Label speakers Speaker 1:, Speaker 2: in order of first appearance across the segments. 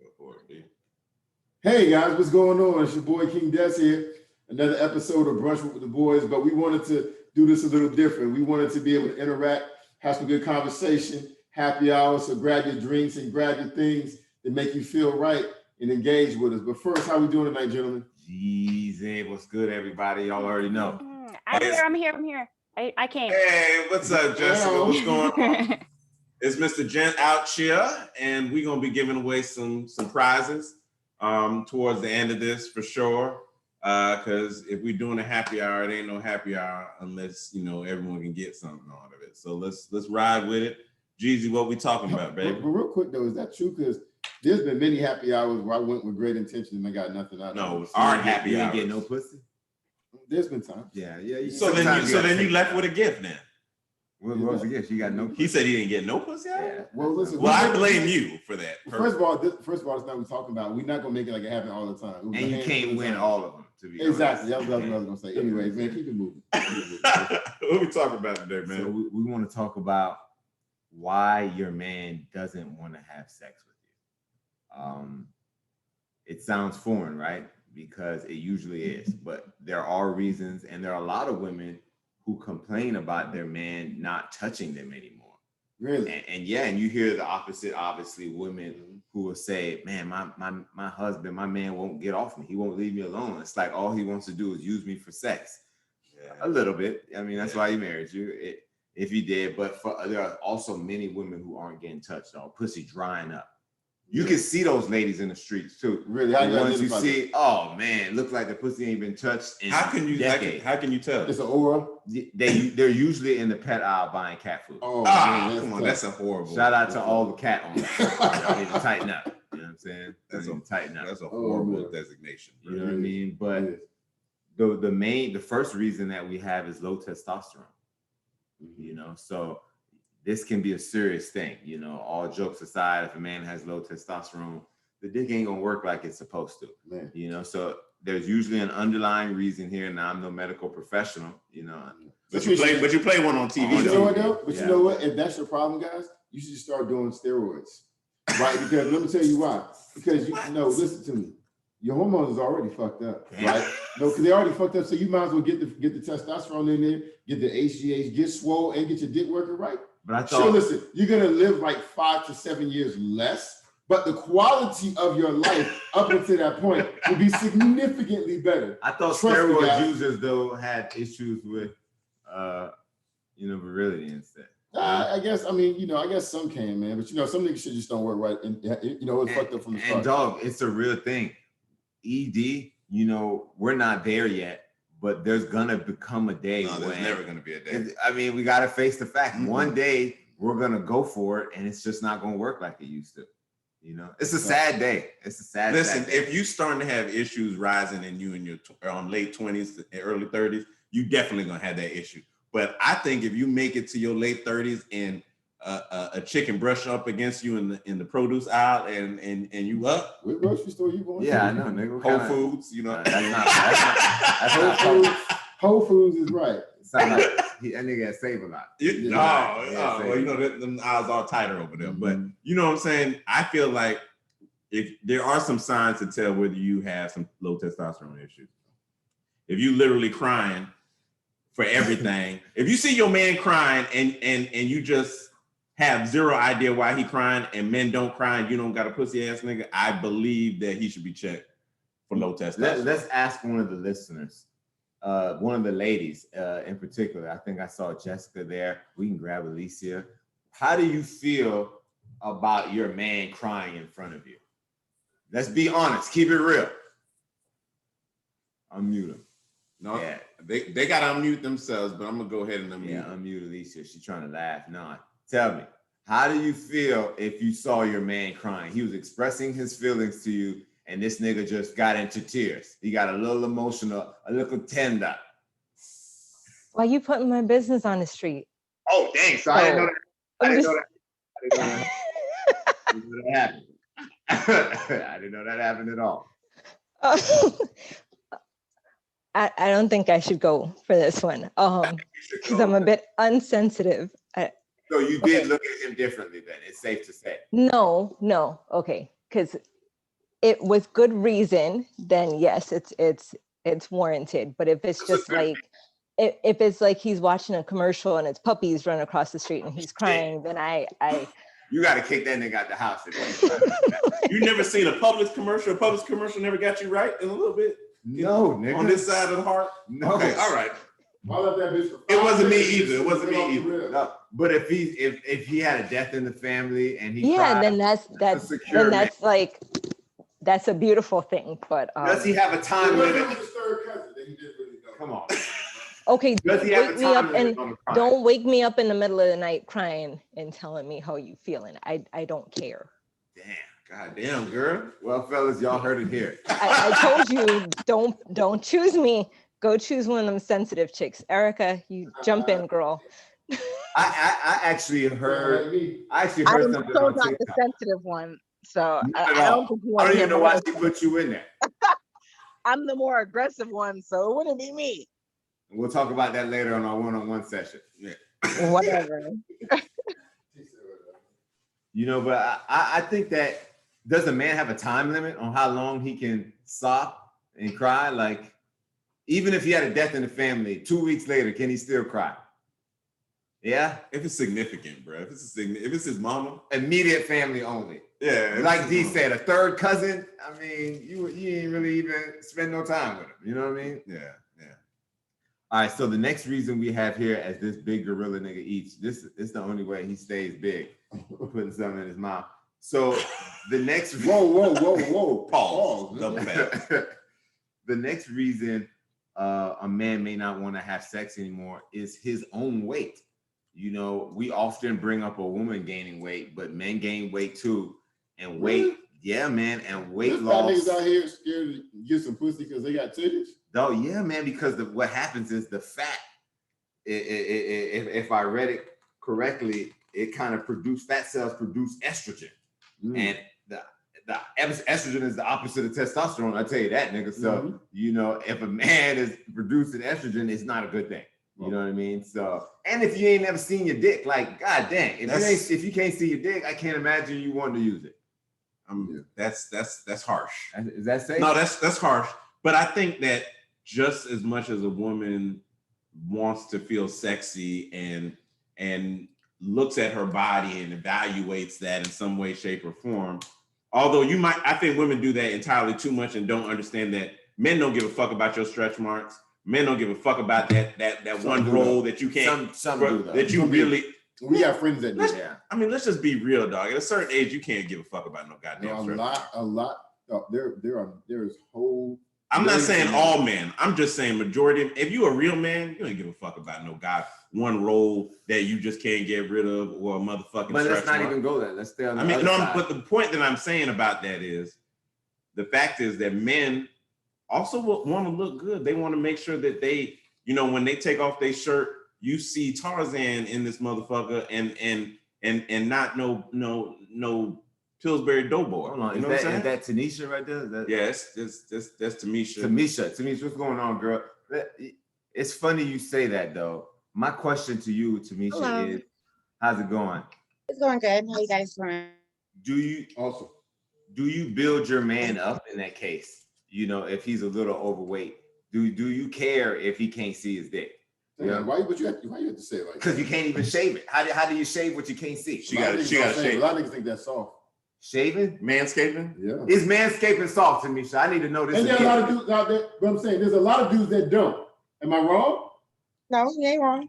Speaker 1: Go for it, B.
Speaker 2: Hey guys, what's going on? It's your boy King Des here. Another episode of Brunch with the Boys, but we wanted to do this a little different. We wanted to be able to interact, have some good conversation, happy hour. So grab your drinks and grab your things that make you feel right and engage with us. But first, how we doing tonight, gentlemen?
Speaker 3: Jeezy, what's good, everybody? Y'all already know.
Speaker 4: I'm here. I came.
Speaker 1: Hey, what's up, Jessica? What's going on? It's Mr. Gent out here, and we're gonna be giving away some prizes towards the end of this for sure. Because if we're doing a happy hour, it ain't no happy hour unless everyone can get something out of it. So let's ride with it. Jeezy, what we talking about, baby?
Speaker 2: But real quick though, is that true? Because there's been many happy hours where I went with great intention and I got nothing out of it.
Speaker 1: No, our happy hours.
Speaker 3: You didn't get no pussy?
Speaker 2: There's been times.
Speaker 3: Yeah.
Speaker 1: So then you left with a gift then.
Speaker 3: What was the gift? You got no pussy?
Speaker 1: He said he didn't get no pussy out of it?
Speaker 2: Well, listen.
Speaker 1: Well, I blame you for that.
Speaker 2: First of all, it's not what we're talking about. We're not gonna make it like it happen all the time.
Speaker 3: And you can't win all of them, to be
Speaker 2: exactly.
Speaker 3: honest.
Speaker 2: That's what I was gonna say. Anyways, man, keep it moving.
Speaker 1: What we talking about today, man?
Speaker 3: So we want to talk about why your man doesn't want to have sex with you. It sounds foreign, right? Because it usually is, but there are reasons, and there are a lot of women who complain about their man not touching them anymore.
Speaker 2: Really?
Speaker 3: And you hear the opposite, obviously, women who will say, man, my husband, my man won't get off me. He won't leave me alone. It's like all he wants to do is use me for sex. Yeah. A little bit. I mean, that's why he married you, if he did. But there are also many women who aren't getting touched, or pussy drying up. You can see those ladies in the streets too.
Speaker 2: Really?
Speaker 3: Once you see, oh man, look like the pussy ain't been touched in decades.
Speaker 1: How can you tell?
Speaker 2: It's an aura.
Speaker 3: They're usually in the pet aisle buying cat food.
Speaker 2: Oh, man,
Speaker 1: come on, that's a horrible.
Speaker 3: Shout out to all the cat owners. Y'all need to tighten up. You know what I'm saying? Tighten up.
Speaker 1: That's a horrible designation.
Speaker 3: You know what I mean? But the first reason that we have is low testosterone. So this can be a serious thing, all jokes aside. If a man has low testosterone, the dick ain't gonna work like it's supposed to, man. So there's usually an underlying reason here. Now I'm no medical professional,
Speaker 1: But you play one on TV.
Speaker 2: You know what though? But you know what? If that's your problem, guys, you should just start doing steroids, right? Because let me tell you why. Because listen to me. Your hormones is already fucked up, right? No, because they already fucked up. So you might as well get the testosterone in there, get the HGH, get swole, and get your dick working right.
Speaker 3: But I thought,
Speaker 2: sure, listen, you're gonna live like 5 to 7 years less, but the quality of your life up until that point will be significantly better.
Speaker 3: I thought steroid users though had issues with virility instead.
Speaker 2: I guess some can, man, but some niggas shit just don't work right, and it's fucked up from the start.
Speaker 3: And dog, it's a real thing. ED, we're not there yet. But there's gonna become a day
Speaker 1: there's never gonna be a day.
Speaker 3: I mean, we gotta face the fact. Mm-hmm. One day we're gonna go for it, and it's just not gonna work like it used to. It's a sad day. It's a sad.
Speaker 1: Listen,
Speaker 3: day.
Speaker 1: If you starting to have issues rising in you in your late 20s, early 30s, you definitely gonna have that issue. But I think if you make it to your late 30s and a chicken brush up against you in the produce aisle and you up.
Speaker 2: What grocery store you going?
Speaker 3: Yeah, I know, nigga.
Speaker 1: Whole Foods,
Speaker 3: That's not
Speaker 2: Whole Foods is right.
Speaker 3: Sound like that nigga save a lot.
Speaker 1: Them aisles are tighter over there. But you know what I'm saying? I feel like if there are some signs to tell whether you have some low testosterone issues. If you literally crying for everything, if you see your man crying and you just have zero idea why he crying, and men don't cry and you don't got a pussy ass nigga, I believe that he should be checked for low testosterone.
Speaker 3: Let's ask one of the listeners, one of the ladies in particular. I think I saw Jessica there. We can grab Alicia. How do you feel about your man crying in front of you? Let's be honest. Keep it real. Unmute him.
Speaker 1: No, yeah. They got to unmute themselves, but I'm going to go ahead and unmute.
Speaker 3: Yeah, unmute Alicia. She's trying to laugh. No. Tell me, how do you feel if you saw your man crying? He was expressing his feelings to you, and this nigga just got into tears. He got a little emotional, a little tender.
Speaker 5: Why you putting my business on the street?
Speaker 3: Oh, dang. So I didn't know that. I didn't know that happened. I didn't know that happened at all.
Speaker 5: I don't think I should go for this one because I'm a bit unsensitive.
Speaker 3: So you did look at him differently then, it's safe to say.
Speaker 5: No, okay. Because it with good reason, then yes, it's warranted. But if it's just like if it's like he's watching a commercial and it's puppies running across the street and he's crying, then I
Speaker 3: You got to kick that nigga out the house.
Speaker 1: You never seen a Publix commercial? A Publix commercial never got you right in a little bit?
Speaker 3: No, nigga.
Speaker 1: On this side of the heart?
Speaker 3: No.
Speaker 1: Okay, all right.
Speaker 2: I love that bitch for
Speaker 1: It wasn't me
Speaker 2: 5 minutes.
Speaker 1: either. It wasn't me either.
Speaker 3: No, but if he had a death in the family and he
Speaker 5: yeah,
Speaker 3: cried,
Speaker 5: then that's
Speaker 3: secure
Speaker 5: that's like that's a beautiful thing. But
Speaker 3: does he have a time
Speaker 2: What
Speaker 3: limit?
Speaker 2: was his third cousin that he didn't really know?
Speaker 3: Come on.
Speaker 5: okay,
Speaker 3: Does he have a time limit on the crime?
Speaker 5: don't wake me up in the middle of the night crying and telling me how you feeling. I don't care.
Speaker 3: Damn.
Speaker 1: God damn, girl.
Speaker 3: Well, fellas, y'all heard it here.
Speaker 5: I told you don't choose me. Go choose one of them sensitive chicks. Erica, you jump in, girl.
Speaker 3: I actually heard
Speaker 6: I'm
Speaker 3: something
Speaker 6: so
Speaker 3: on
Speaker 6: not the
Speaker 3: TikTok.
Speaker 6: sensitive one. So
Speaker 3: Not at
Speaker 6: I
Speaker 3: all.
Speaker 6: don't think you
Speaker 3: I
Speaker 6: want
Speaker 3: don't
Speaker 6: to hear
Speaker 3: even know
Speaker 6: my
Speaker 3: why she put you in there.
Speaker 6: I'm the more aggressive one, so it wouldn't be me.
Speaker 3: We'll talk about that later on our one-on-one session.
Speaker 1: Yeah.
Speaker 6: Whatever.
Speaker 3: You know, but I think that, does a man have a time limit on how long he can sob and cry? Like, even if he had a death in the family, 2 weeks later, can he still cry? Yeah?
Speaker 1: If it's significant, bro. If it's his mama.
Speaker 3: Immediate family only.
Speaker 1: Yeah.
Speaker 3: Like D said, a third cousin, I mean, you ain't really even spend no time with him. You know what I mean?
Speaker 1: Yeah.
Speaker 3: All right, so the next reason we have here, as this big gorilla nigga eats, this is the only way he stays big, putting something in his mouth. So the next
Speaker 2: Whoa.
Speaker 1: Pause. Double back.
Speaker 3: The next reason a man may not want to have sex anymore is his own weight. You know, we often bring up a woman gaining weight, but men gain weight too. And weight,
Speaker 2: Really?
Speaker 3: yeah, man, and weight
Speaker 2: There's
Speaker 3: loss.
Speaker 2: niggas out here scared to get some pussy because they got titties.
Speaker 3: Oh yeah, man, because what happens is the fat, if I read it correctly, it kind of fat cells produce estrogen. And the estrogen is the opposite of testosterone. I tell you that, nigga. So, you know, if a man is producing estrogen, it's not a good thing. You know what I mean? So, and if you ain't never seen your dick, like, god dang, if you can't see your dick, I can't imagine you wanting to use it.
Speaker 1: That's harsh.
Speaker 3: Is that safe?
Speaker 1: No, that's harsh. But I think that just as much as a woman wants to feel sexy and looks at her body and evaluates that in some way, shape, or form, although I think women do that entirely too much and don't understand that men don't give a fuck about your stretch marks. Men don't give a fuck about that one roll that you can't,
Speaker 3: some do, though.
Speaker 1: that you really.
Speaker 2: We got friends that do that.
Speaker 3: Yeah.
Speaker 1: I mean, let's just be real, dog. At a certain age, you can't give a fuck about no goddamn stretch marks.
Speaker 2: A lot. There's whole.
Speaker 1: I'm not saying all men. I'm just saying majority. If you a real man, you don't give a fuck about no one roll that you just can't get rid of or a motherfucking.
Speaker 3: But let's not
Speaker 1: mark.
Speaker 3: even go there. Let's stay on the
Speaker 1: I mean,
Speaker 3: other
Speaker 1: no.
Speaker 3: side.
Speaker 1: But the point that I'm saying about that is, the fact is that men also want to look good. They want to make sure that they, you know, when they take off their shirt, you see Tarzan in this motherfucker, and not no Pillsbury Doughboy.
Speaker 3: Hold on,
Speaker 1: you know
Speaker 3: is
Speaker 1: what I'm saying?
Speaker 3: that Tanisha right there?
Speaker 1: Yes, that's Tamisha.
Speaker 3: Tamisha, what's going on, girl? It's funny you say that though. My question to you, Tamisha,
Speaker 6: Hello.
Speaker 3: is how's it going?
Speaker 6: It's going good. How you guys doing?
Speaker 3: Do you build your man up in that case? You know, if he's a little overweight, do you care if he can't see his dick?
Speaker 2: Yeah. Why you have to say it like that?
Speaker 3: Because you can't even shave it. How do you shave what you can't see?
Speaker 1: She got to shave.
Speaker 2: A lot of niggas think that's soft.
Speaker 3: Shaving?
Speaker 1: Manscaping?
Speaker 2: Yeah.
Speaker 3: Is manscaping soft, Tamisha? I need to know this.
Speaker 2: And there are a lot of dudes out there, but I'm saying there's a lot of dudes that don't. Am I wrong?
Speaker 6: No, you ain't wrong.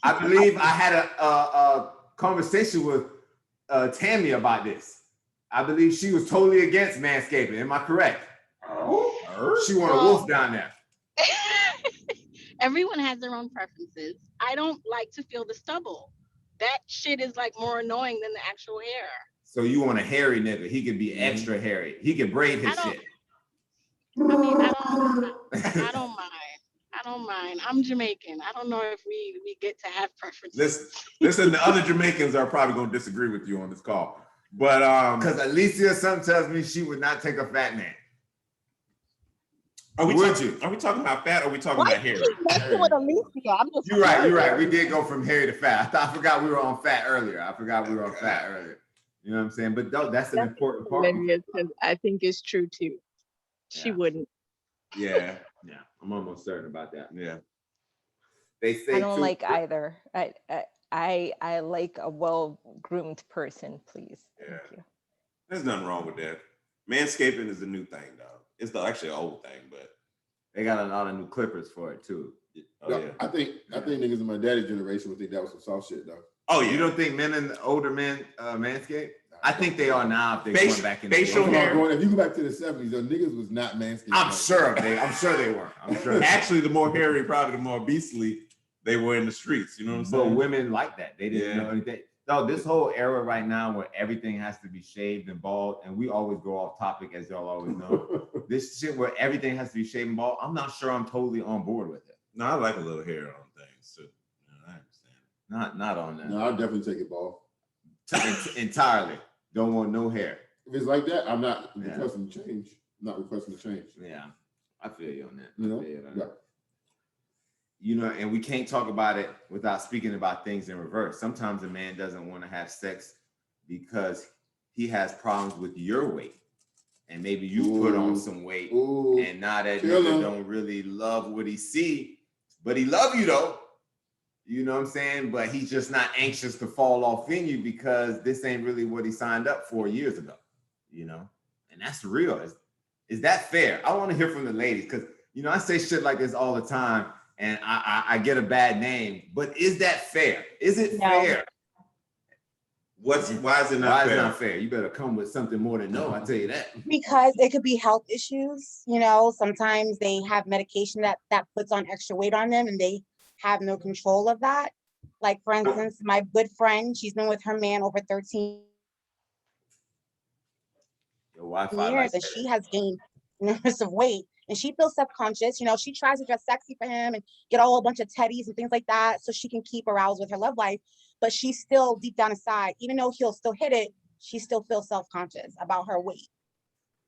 Speaker 3: I believe I had a conversation with Tammy about this. I believe she was totally against manscaping. Am I correct? She want a wolf down there.
Speaker 7: Everyone has their own preferences. I don't like to feel the stubble. That shit is like more annoying than the actual hair.
Speaker 3: So you want a hairy nigga? He could be extra hairy. He can braid his shit.
Speaker 7: I mean, I don't mind. I'm Jamaican. I don't know if we get to have preferences.
Speaker 1: Listen, the other Jamaicans are probably gonna disagree with you on this call. But
Speaker 3: because Alicia something tells me she would not take a fat man.
Speaker 1: Are we talking about fat or are we talking about hair?
Speaker 3: You're right. We did go from hairy to fat. I forgot we were on fat earlier. You know what I'm saying? But that's an important part.
Speaker 7: Hilarious, 'cause I think it's true too. She
Speaker 3: Yeah.
Speaker 7: wouldn't.
Speaker 1: Yeah.
Speaker 3: Yeah, I'm almost certain about that.
Speaker 1: Yeah.
Speaker 3: They say
Speaker 5: I don't
Speaker 3: too,
Speaker 5: like either. I like a well-groomed person, please.
Speaker 1: Yeah.
Speaker 5: Thank you.
Speaker 1: There's nothing wrong with that. Manscaping is a new thing, though. It's actually an old thing, but
Speaker 3: they got a lot of new clippers for it too.
Speaker 1: oh yeah.
Speaker 2: I think niggas in my daddy's generation would think that was some soft shit though.
Speaker 1: Oh yeah.
Speaker 3: You don't think men and older men manscape? I think they are now. If they're going back in the
Speaker 1: facial
Speaker 3: day.
Speaker 1: hair.
Speaker 2: If you go back to the 70s, the niggas was not manscaped.
Speaker 3: I'm sure they were. I'm sure.
Speaker 1: Actually, the more hairy, probably the more beastly they were in the streets. You know what I'm
Speaker 3: But
Speaker 1: saying?
Speaker 3: women like that. They didn't know anything. No, this whole era right now where everything has to be shaved and bald, and we always go off topic, as y'all always know. This shit where everything has to be shaved and bald, I'm not sure I'm totally on board with it.
Speaker 1: No, I like a little hair on things too. I understand.
Speaker 3: Not on that.
Speaker 2: No, I'll definitely take it bald.
Speaker 3: Entirely. Don't want no hair.
Speaker 2: If it's like that, I'm not requesting change. I'm not requesting a change.
Speaker 3: Yeah, I feel you on that.
Speaker 2: You know?
Speaker 3: Yeah. You know, and we can't talk about it without speaking about things in reverse. Sometimes a man doesn't want to have sex because he has problems with your weight. And maybe you put on some weight, and now that nigga don't really love what he see, but he love you though. You know what I'm saying? But he's just not anxious to fall off in you because this ain't really what he signed up for years ago. You know? And that's real. Is that fair? I want to hear from the ladies because, you know, I say shit like this all the time and I get a bad name. But is that fair? Is it fair?
Speaker 1: Why is it not fair?
Speaker 3: Why is it not fair? You better come with something more than no, I tell you that.
Speaker 8: Because it could be health issues. You know, sometimes they have medication that puts on extra weight on them and they have no control of that. Like, for instance, my good friend, she's been with her man over 13 years, and she has gained numerous of weight, and she feels self-conscious. You know, she tries to dress sexy for him and get a whole bunch of teddies and things like that so she can keep aroused with her love life, but she's still deep down inside, even though he'll still hit it, she still feels self-conscious about her weight.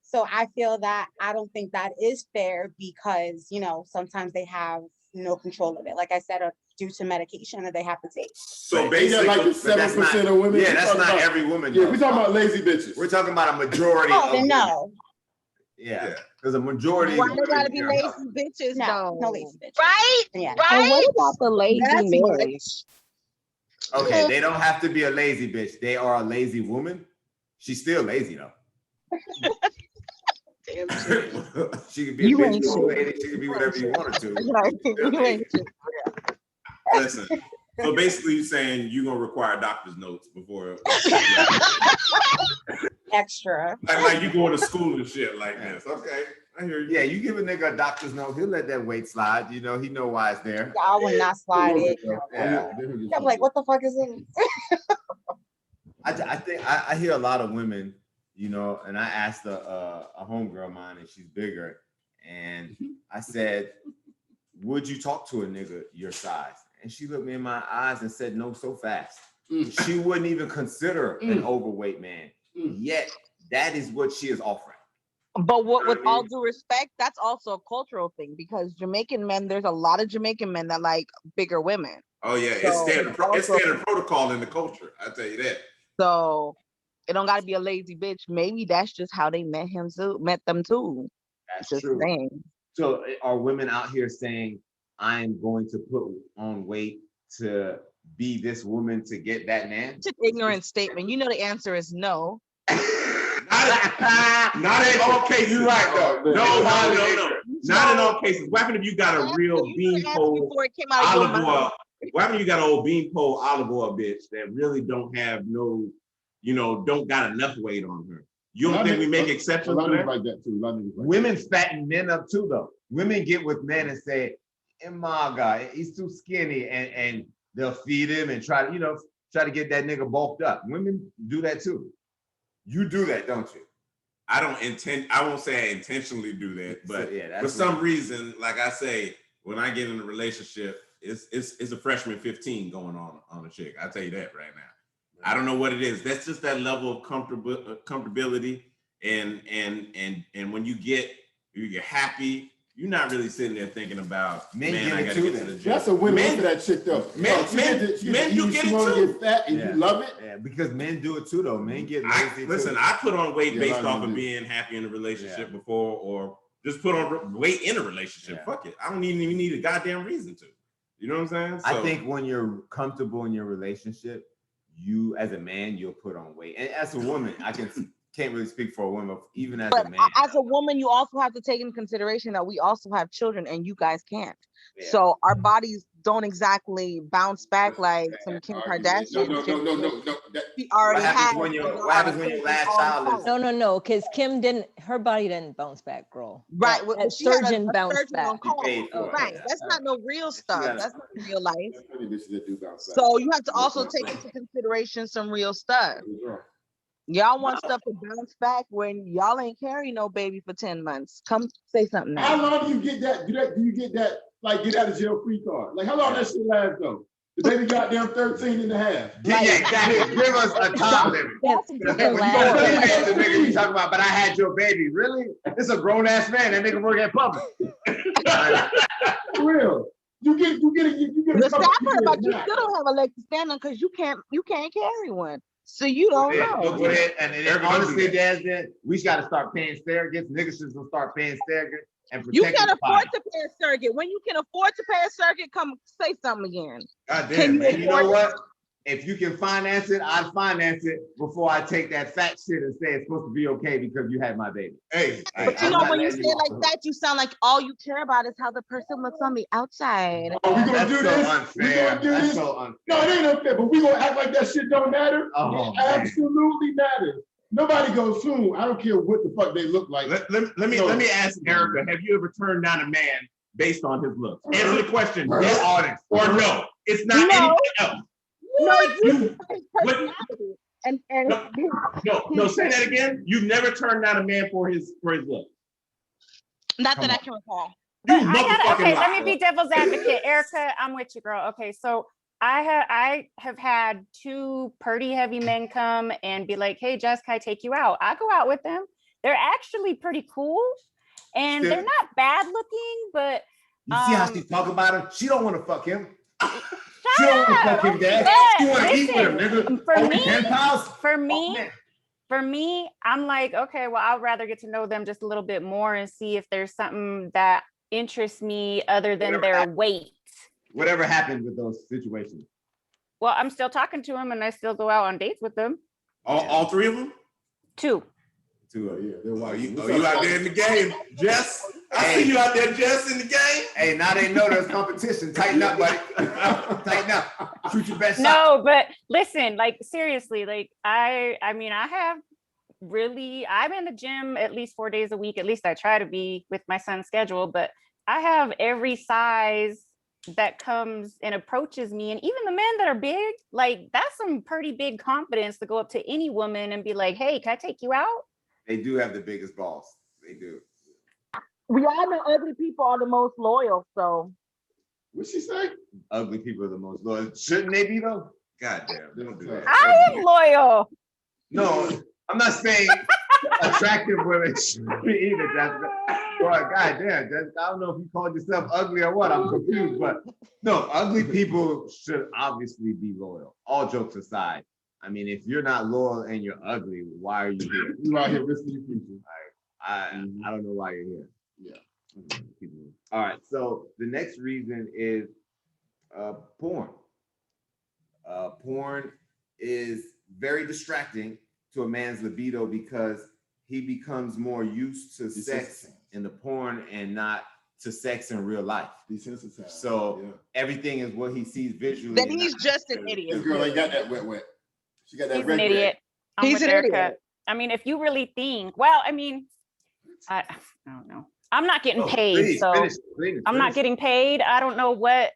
Speaker 8: So I feel that I don't think that is fair because, you know, sometimes they have no control of it. Like I said, due to medication that they have to take.
Speaker 1: So basically,
Speaker 2: like 7% of women.
Speaker 3: Yeah, that's not every woman.
Speaker 2: Yeah, we're talking about lazy bitches.
Speaker 3: We're talking about a majority.
Speaker 8: Oh, then no.
Speaker 3: Yeah, because a majority.
Speaker 6: Why they gotta be lazy bitches?
Speaker 8: No lazy bitches.
Speaker 6: Right?
Speaker 8: Yeah.
Speaker 6: Right?
Speaker 7: And what about the lazy
Speaker 6: That's
Speaker 7: men?
Speaker 6: much.
Speaker 3: Okay, they don't have to be a lazy bitch. They are a lazy woman. She's still lazy though.
Speaker 7: Damn
Speaker 3: She could be a bitch old lady. She could be whatever you want her to.
Speaker 1: Listen. So basically, you're saying you're gonna require doctor's notes before
Speaker 8: Extra.
Speaker 1: like you going to school and shit like this. Okay, I hear you.
Speaker 3: Yeah, you give a nigga a doctor's note, he'll let that weight slide. You know, he know why it's there.
Speaker 8: I would not slide it.
Speaker 3: Yeah.
Speaker 8: I'm like, what the fuck is it?
Speaker 3: I think I hear a lot of women, you know, and I asked a homegirl of mine, and she's bigger, and I said, would you talk to a nigga your size? And she looked me in my eyes and said no so fast. She wouldn't even consider an overweight man. Yet that is what she is offering.
Speaker 6: But with all due respect, that's also a cultural thing because Jamaican men, there's a lot of Jamaican men that like bigger women.
Speaker 1: Oh yeah,
Speaker 6: So
Speaker 1: it's standard protocol in the culture. I tell you that.
Speaker 6: So it don't got to be a lazy bitch. Maybe that's just how they met them too.
Speaker 3: That's
Speaker 6: just
Speaker 3: true.
Speaker 6: saying.
Speaker 3: So are women out here saying, I am going to put on weight to be this woman to get that man?
Speaker 6: It's an ignorant statement. You know the answer is no.
Speaker 1: Not in all cases. You're right, though. No. Not in all cases. What happened if you got a real beanpole olive oil? What happened if you got an old beanpole olive oil bitch that really don't have no, you know, don't got enough weight on her? You don't think we make exceptions for that?
Speaker 2: Like that too.
Speaker 3: Women fatten men up too, though. Women get with men and say, my God, he's too skinny, and they'll feed him and try to get that nigga bulked up. Women do that too. You do that, don't you?
Speaker 1: I won't say I intentionally do that, but for some reason, like I say, when I get in a relationship, it's a freshman 15 going on a chick. I'll tell you that right now. I don't know what it is. That's just that level of comfortability, and when you're happy, you're not really sitting there thinking about,
Speaker 3: Men
Speaker 1: man,
Speaker 3: get
Speaker 1: I
Speaker 3: it
Speaker 1: gotta
Speaker 3: too,
Speaker 1: get to the
Speaker 3: then.
Speaker 1: gym.
Speaker 2: That's a win-win for that chick though.
Speaker 1: Men do get it too.
Speaker 2: Get fat and
Speaker 3: Yeah.
Speaker 2: you love it.
Speaker 3: Yeah, because men do it too, though. Men get lazy.
Speaker 1: Listen,
Speaker 3: too.
Speaker 1: I put on weight
Speaker 2: Yeah,
Speaker 1: based
Speaker 2: a lot
Speaker 1: off
Speaker 2: of
Speaker 1: of
Speaker 2: them do.
Speaker 1: being happy in a relationship
Speaker 3: Yeah.
Speaker 1: before, or just put on weight in a relationship.
Speaker 3: Yeah.
Speaker 1: Fuck it. I don't even need a goddamn reason to. You know what I'm saying?
Speaker 3: I think when you're comfortable in your relationship, you as a man, you'll put on weight. And as a woman, I can't really speak for a woman, even as
Speaker 6: But
Speaker 3: a man.
Speaker 6: as a woman, you also have to take into consideration that we also have children and you guys can't.
Speaker 3: Yeah.
Speaker 6: So our bodies don't exactly bounce back like some Kim Kardashian.
Speaker 2: No.
Speaker 6: We already
Speaker 3: What happens
Speaker 6: have.
Speaker 3: when what happens when your last child is?
Speaker 5: No, because Kim her body didn't bounce back, girl.
Speaker 6: Right.
Speaker 5: That,
Speaker 6: Well,
Speaker 5: that
Speaker 6: she had a
Speaker 5: surgeon bounced
Speaker 6: surgeon
Speaker 5: back.
Speaker 6: on call.
Speaker 3: paid for it.
Speaker 6: Right.
Speaker 3: Yeah.
Speaker 6: That's not no real stuff.
Speaker 3: gotta-
Speaker 6: That's not real life.
Speaker 2: There's plenty of bitches that do bounce back.
Speaker 6: So you have to also take into consideration some real stuff. Y'all want stuff to bounce back when y'all ain't carry no baby for 10 months. Come say something
Speaker 2: How
Speaker 6: now.
Speaker 2: long do you get that? Do you get that, like, get out of jail free card? Like, how long that shit last though? The baby goddamn 13 and a half.
Speaker 3: Yeah, exactly. Give us a time limit.
Speaker 5: That's
Speaker 3: When
Speaker 5: different
Speaker 3: you
Speaker 5: last
Speaker 3: go to
Speaker 5: year.
Speaker 3: the nigga, you talking about, but I had your baby. Really? This a grown ass man. That nigga work at public.
Speaker 2: For real. You get
Speaker 6: The
Speaker 2: a
Speaker 6: sad
Speaker 2: couple
Speaker 6: part about
Speaker 2: years
Speaker 6: you
Speaker 2: now.
Speaker 6: still don't have a leg to stand on because you can't carry one. So you don't know.
Speaker 3: Go ahead. And then
Speaker 1: Erica, don't do
Speaker 3: honestly,
Speaker 1: that.
Speaker 3: Dad, we got to start paying surrogates. Niggas should start paying surrogates and
Speaker 6: You
Speaker 3: protect
Speaker 6: can't
Speaker 3: the
Speaker 6: afford
Speaker 3: body.
Speaker 6: to pay a surrogate. When you can afford to pay a surrogate, come say something again.
Speaker 3: God
Speaker 6: Can
Speaker 3: damn,
Speaker 6: you
Speaker 3: man. You know
Speaker 6: afford
Speaker 3: what? If you can finance it, I'd finance it before I take that fat shit and say it's supposed to be okay because you had my baby.
Speaker 1: Hey,
Speaker 6: But you know, when you say it like that, you sound like all you care about is how the person looks on the outside.
Speaker 2: Oh, we gonna
Speaker 3: That's
Speaker 2: do
Speaker 3: so
Speaker 2: this?
Speaker 3: unfair.
Speaker 2: We gonna do
Speaker 3: That's
Speaker 2: this?
Speaker 3: so unfair.
Speaker 2: No, it ain't unfair, but we gonna act like that shit don't matter.
Speaker 3: Oh,
Speaker 2: It
Speaker 3: man.
Speaker 2: absolutely matters. Nobody goes soon. I don't care what the fuck they look like.
Speaker 1: let me ask Erica, have you ever turned down a man based on his looks? Answer the question, yes or no. It's not
Speaker 6: No.
Speaker 1: anything else.
Speaker 6: No, you his
Speaker 1: What?
Speaker 6: personality. And
Speaker 1: No, say that again. You've never turned down a man for his looks.
Speaker 6: not that I can recall.
Speaker 1: You
Speaker 4: But
Speaker 1: motherfucking
Speaker 4: let me
Speaker 1: liar.
Speaker 4: be devil's advocate. Erica, I'm with you, girl. Okay, so I have had 2 pretty heavy men come and be like, hey, Jess, can I take you out? I go out with them. They're actually pretty cool. And they're not bad looking, but
Speaker 3: You see how she's talking about him? She don't want to fuck him. She
Speaker 4: shut
Speaker 3: don't want to fuck
Speaker 4: up.
Speaker 3: him, Dad.
Speaker 4: But
Speaker 3: She want to eat with him,
Speaker 4: listen,
Speaker 3: nigga.
Speaker 4: for
Speaker 3: Over
Speaker 4: me-
Speaker 3: 10 pounds?
Speaker 4: For me, I'm like, okay, well, I'd rather get to know them just a little bit more and see if there's something that interests me other than
Speaker 3: Whatever
Speaker 4: their
Speaker 3: happened.
Speaker 4: weight.
Speaker 3: Whatever happened with those situations?
Speaker 4: Well, I'm still talking to them and I still go out on dates with them.
Speaker 1: All 3 of them?
Speaker 4: 2.
Speaker 2: They're
Speaker 1: Oh,
Speaker 2: white.
Speaker 1: you out there in the game, Jess? I see you out there, Jess, in the game.
Speaker 3: Hey, now they know there's competition. Tighten up, buddy. Tighten up. Shoot your best shot.
Speaker 4: No, but listen, like seriously, like I'm in the gym at least 4 days a week. At least I try to be with my son's schedule, but I have every size that comes and approaches me. And even the men that are big, like that's some pretty big confidence to go up to any woman and be like, hey, can I take you out?
Speaker 3: They do have the biggest balls. They do.
Speaker 6: We all know ugly people are the most loyal, so
Speaker 2: What'd she say?
Speaker 3: Ugly people are the most loyal. Shouldn't they be though?
Speaker 1: God damn, don't do that.
Speaker 4: I am loyal.
Speaker 3: No, I'm not saying attractive women shouldn't be either. Well, God damn, I don't know if you called yourself ugly or what. I'm confused, but no, ugly people should obviously be loyal. All jokes aside, I mean, if you're not loyal and you're ugly, why are you here?
Speaker 2: You out here risking your future.
Speaker 3: I don't know why you're here.
Speaker 2: Yeah.
Speaker 3: All right. So the next reason is porn. Porn is very distracting to a man's libido because he becomes more used to sex in the porn and not to sex in real life.
Speaker 2: Desensitized.
Speaker 3: So
Speaker 2: yeah.
Speaker 3: everything is what he sees visually.
Speaker 6: then
Speaker 3: and
Speaker 6: he's
Speaker 3: not-
Speaker 6: just an
Speaker 2: This
Speaker 6: idiot.
Speaker 2: girl ain't got that wet. She got that
Speaker 4: He's
Speaker 2: red.
Speaker 4: an idiot. I'm
Speaker 6: He's
Speaker 4: with
Speaker 6: an
Speaker 4: Erica.
Speaker 6: idiot.
Speaker 4: I mean, if you really think, well, I mean, I don't know. I'm not getting
Speaker 3: Oh,
Speaker 4: paid,
Speaker 3: please,
Speaker 4: so
Speaker 3: finish,
Speaker 4: I'm not
Speaker 3: finish.
Speaker 4: getting paid. I don't know what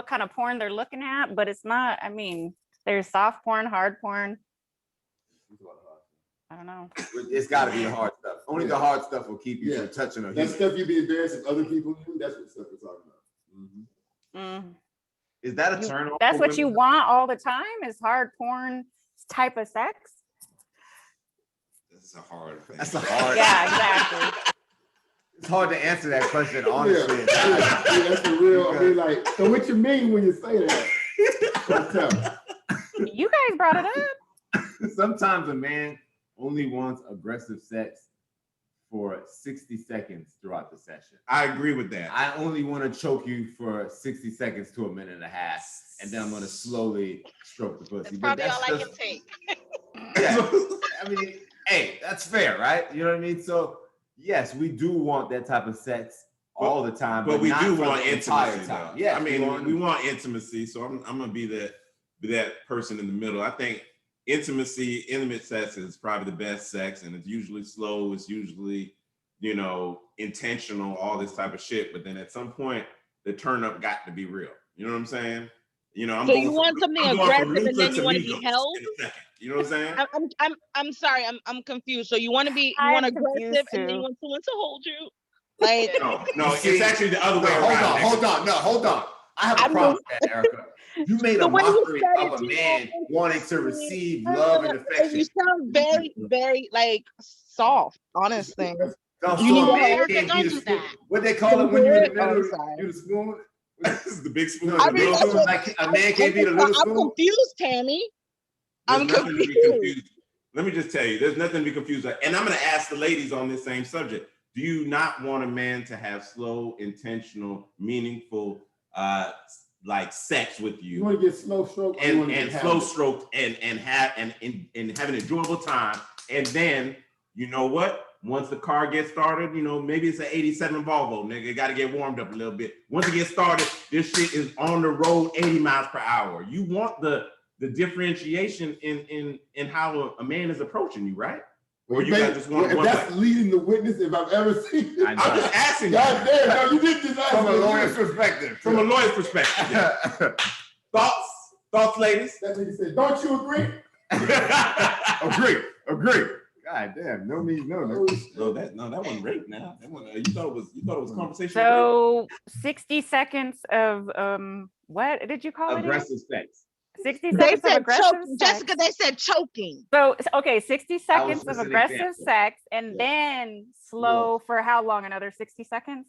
Speaker 4: kind of porn they're looking at, but it's not. I mean, there's soft porn, hard porn. I don't know.
Speaker 3: It's got to be the hard stuff. Only the hard stuff will keep you
Speaker 2: Yeah.
Speaker 3: from touching or
Speaker 2: That
Speaker 3: hitting.
Speaker 2: stuff you be embarrassed if other people do. That's what stuff we're talking about.
Speaker 3: Is that a turn on?
Speaker 4: That's
Speaker 3: for
Speaker 4: what you
Speaker 3: women?
Speaker 4: want all the time is hard porn type of sex.
Speaker 1: This is a hard thing.
Speaker 3: That's a hard.
Speaker 4: Yeah, exactly.
Speaker 3: It's hard to answer that question honestly.
Speaker 2: Yeah, that's the real. I mean, like, so what you mean when you say that? Tell me.
Speaker 4: You guys brought it up.
Speaker 3: Sometimes a man only wants aggressive sex for 60 seconds throughout the session.
Speaker 1: I agree with that.
Speaker 3: I only want to choke you for 60 seconds to a minute and a half, and then I'm going to slowly stroke the pussy.
Speaker 7: That's probably all I can take.
Speaker 3: Yeah, I mean, hey, that's fair, right? You know what I mean? So, yes, we do want that type of sex all the time,
Speaker 1: but we
Speaker 3: not
Speaker 1: do
Speaker 3: for
Speaker 1: want
Speaker 3: the entire
Speaker 1: intimacy.
Speaker 3: time.
Speaker 1: Though.
Speaker 3: Yeah,
Speaker 1: I mean, we want intimacy. So I'm gonna be that person in the middle. I think intimate sex is probably the best sex, and it's usually slow. It's usually, intentional. All this type of shit. But then at some point, the turn up got to be real. You know what I'm saying?
Speaker 6: So you want something aggressive, and then you want to be held.
Speaker 1: You know what I'm saying?
Speaker 6: I'm sorry. I'm confused. So you want to be
Speaker 4: I'm
Speaker 6: aggressive,
Speaker 4: confused
Speaker 6: and then
Speaker 4: too.
Speaker 6: you want someone to hold you. Like
Speaker 1: No, it's actually the other way around.
Speaker 3: Hold on. I have a problem with that, Erica. You made a mockery of a man wanting to receive love and affection.
Speaker 6: You sound very, very like soft, honestly.
Speaker 3: No,
Speaker 6: You need
Speaker 3: so a
Speaker 6: to
Speaker 3: man
Speaker 6: hold
Speaker 3: can't
Speaker 7: don't
Speaker 3: be
Speaker 7: do
Speaker 3: the spoon.
Speaker 7: that.
Speaker 3: What they call it when you're in the middle?
Speaker 6: sorry.
Speaker 3: You the spoon?
Speaker 1: This is the big spoon.
Speaker 3: No,
Speaker 6: I
Speaker 3: the
Speaker 6: mean,
Speaker 3: big
Speaker 6: that's
Speaker 3: spoon.
Speaker 6: what-
Speaker 3: Like a man can't be the little
Speaker 6: I'm
Speaker 3: spoon.
Speaker 6: confused, Tammy.
Speaker 1: There's
Speaker 6: I'm
Speaker 1: nothing to be
Speaker 6: confused.
Speaker 1: confused. Let me just tell you, there's nothing to be confused about. And I'm going to ask the ladies on this same subject. Do you not want a man to have slow, intentional, meaningful, like sex with you?
Speaker 2: You want to get slow stroked
Speaker 1: and slow stroked and have an enjoyable time. And then, you know what? Once the car gets started, maybe it's an 87 Volvo, nigga. Got to get warmed up a little bit. Once it gets started, this shit is on the road 80 miles per hour. You want the differentiation in how a man is approaching you, right? Or you guys just want one
Speaker 2: that's
Speaker 1: way?
Speaker 2: Leading the witness if I've ever seen it.
Speaker 1: I'm just asking.
Speaker 2: God damn, no, you didn't just ask
Speaker 3: From a
Speaker 2: me.
Speaker 3: lawyer's perspective.
Speaker 1: From a lawyer's perspective. Yeah. Thoughts, ladies?
Speaker 2: That nigga said, don't you agree?
Speaker 3: Agree. God damn, no means no.
Speaker 1: No, that wasn't rape now. That one, you thought it was conversation.
Speaker 4: So 60 seconds of what did you call
Speaker 3: Aggressive sex.
Speaker 4: 60
Speaker 6: They
Speaker 4: seconds of
Speaker 6: said
Speaker 4: aggressive
Speaker 6: choking.
Speaker 4: sex.
Speaker 6: Jessica, they said choking.
Speaker 4: So okay, 60 seconds of
Speaker 3: listening
Speaker 4: aggressive
Speaker 3: carefully.
Speaker 4: sex, and then slow for how long? Another 60 seconds?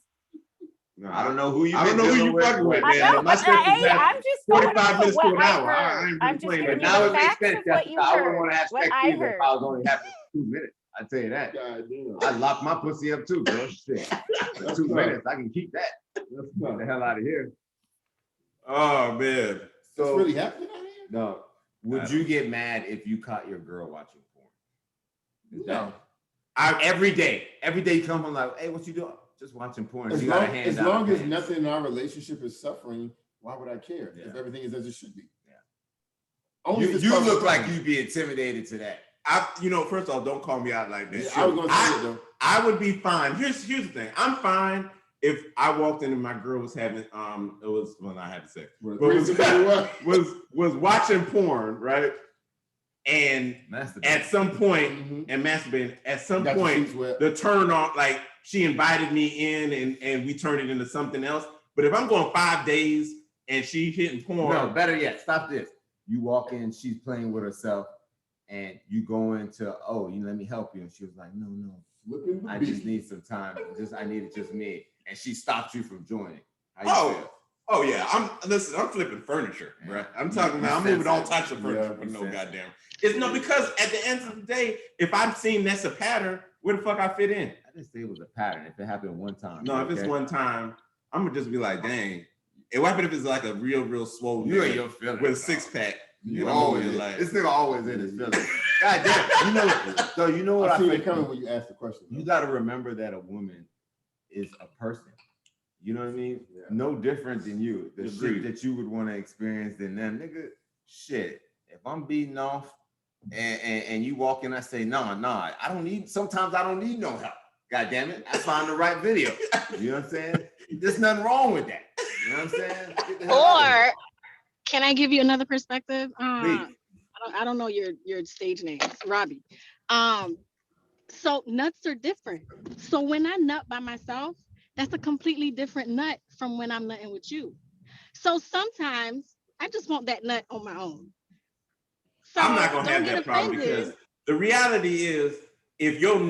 Speaker 3: No, I don't know who you.
Speaker 1: I don't know who you fucking with,
Speaker 4: I
Speaker 1: man.
Speaker 4: know,
Speaker 1: My
Speaker 4: but
Speaker 1: step is
Speaker 4: I'm just going
Speaker 1: 45
Speaker 4: off
Speaker 1: minutes
Speaker 4: of
Speaker 1: to
Speaker 4: what
Speaker 1: an
Speaker 4: I
Speaker 1: hour. I
Speaker 4: heard.
Speaker 1: ain't
Speaker 4: I'm
Speaker 1: really
Speaker 4: just
Speaker 1: playing
Speaker 4: giving
Speaker 1: with
Speaker 4: you
Speaker 3: Now
Speaker 4: the
Speaker 3: it makes
Speaker 4: facts
Speaker 3: sense.
Speaker 4: of what you
Speaker 3: I wouldn't
Speaker 4: heard.
Speaker 3: want to have
Speaker 4: What
Speaker 3: sex
Speaker 4: I
Speaker 3: with you if
Speaker 4: heard.
Speaker 3: I was only having 2 minutes. I tell you that.
Speaker 2: God damn.
Speaker 3: I lock my pussy up too, bro. Shit. 2 minutes, I can keep that. Let's get the hell out of here.
Speaker 1: Oh man.
Speaker 2: What's
Speaker 3: So
Speaker 2: really happening out here?
Speaker 3: no, would you get mad if you caught your girl watching porn? Is that every day you come home like, hey, what you doing? Just watching porn.
Speaker 2: As
Speaker 3: You got a
Speaker 2: long,
Speaker 3: hand
Speaker 2: as,
Speaker 3: out
Speaker 2: long
Speaker 3: of
Speaker 2: as
Speaker 3: pants.
Speaker 2: nothing in our relationship is suffering, why would I care if
Speaker 3: Yeah.
Speaker 2: everything is as it should be?
Speaker 3: Yeah.
Speaker 2: Only if it's
Speaker 3: You
Speaker 2: causing
Speaker 3: look like
Speaker 2: problems.
Speaker 3: you'd be intimidated to that.
Speaker 1: First of all, don't call me out like that.
Speaker 2: Yeah, I was gonna say it though.
Speaker 1: I would be fine. Here's the thing. I'm fine if I walked in and my girl was having it was when I had sex. Was watching porn, right? And at some point, and masturbating, at some point, the turn on, like she invited me in and we turned it into something else. But if I'm going 5 days and she hitting porn.
Speaker 3: No, better yet, stop this. You walk in, she's playing with herself, and you go into, let me help you. And she was like, no, I just need some time. I need it just me. And she stopped you from joining. How you feel?
Speaker 1: Oh yeah, I'm flipping furniture, bro. I'm talking about I'm moving all types of furniture for no goddamn. It's no, because at the end of the day, if I'm seeing that's a pattern, where the fuck I fit in?
Speaker 3: I didn't say it was a pattern. If it happened one time.
Speaker 1: No, if it's one time, I'm gonna just be like, dang. And what if it's like a real swole
Speaker 3: you and your feelings
Speaker 1: with a 6-pack?
Speaker 3: You always like this nigga always in his feelings. God damn, you know what
Speaker 2: I see
Speaker 3: think
Speaker 2: it coming when you ask the question.
Speaker 3: You got to remember that a woman is a person. You know what I mean? Yeah. No different than you. The shit that you would want to experience than them, nigga. Shit. If I'm beating off and you walk in, I say, nah. Sometimes I don't need no help. God damn it. I find the right video. You know what I'm saying? There's nothing wrong with that. You know what I'm saying? Get the hell out of here.
Speaker 7: Can I give you another perspective?
Speaker 3: Please.
Speaker 7: I don't know your stage name, Robbie. So nuts are different. So when I nut by myself, that's a completely different nut from when I'm nutting with you. So sometimes I just want that nut on my own. So
Speaker 1: I'm not gonna have that problem because the reality is if your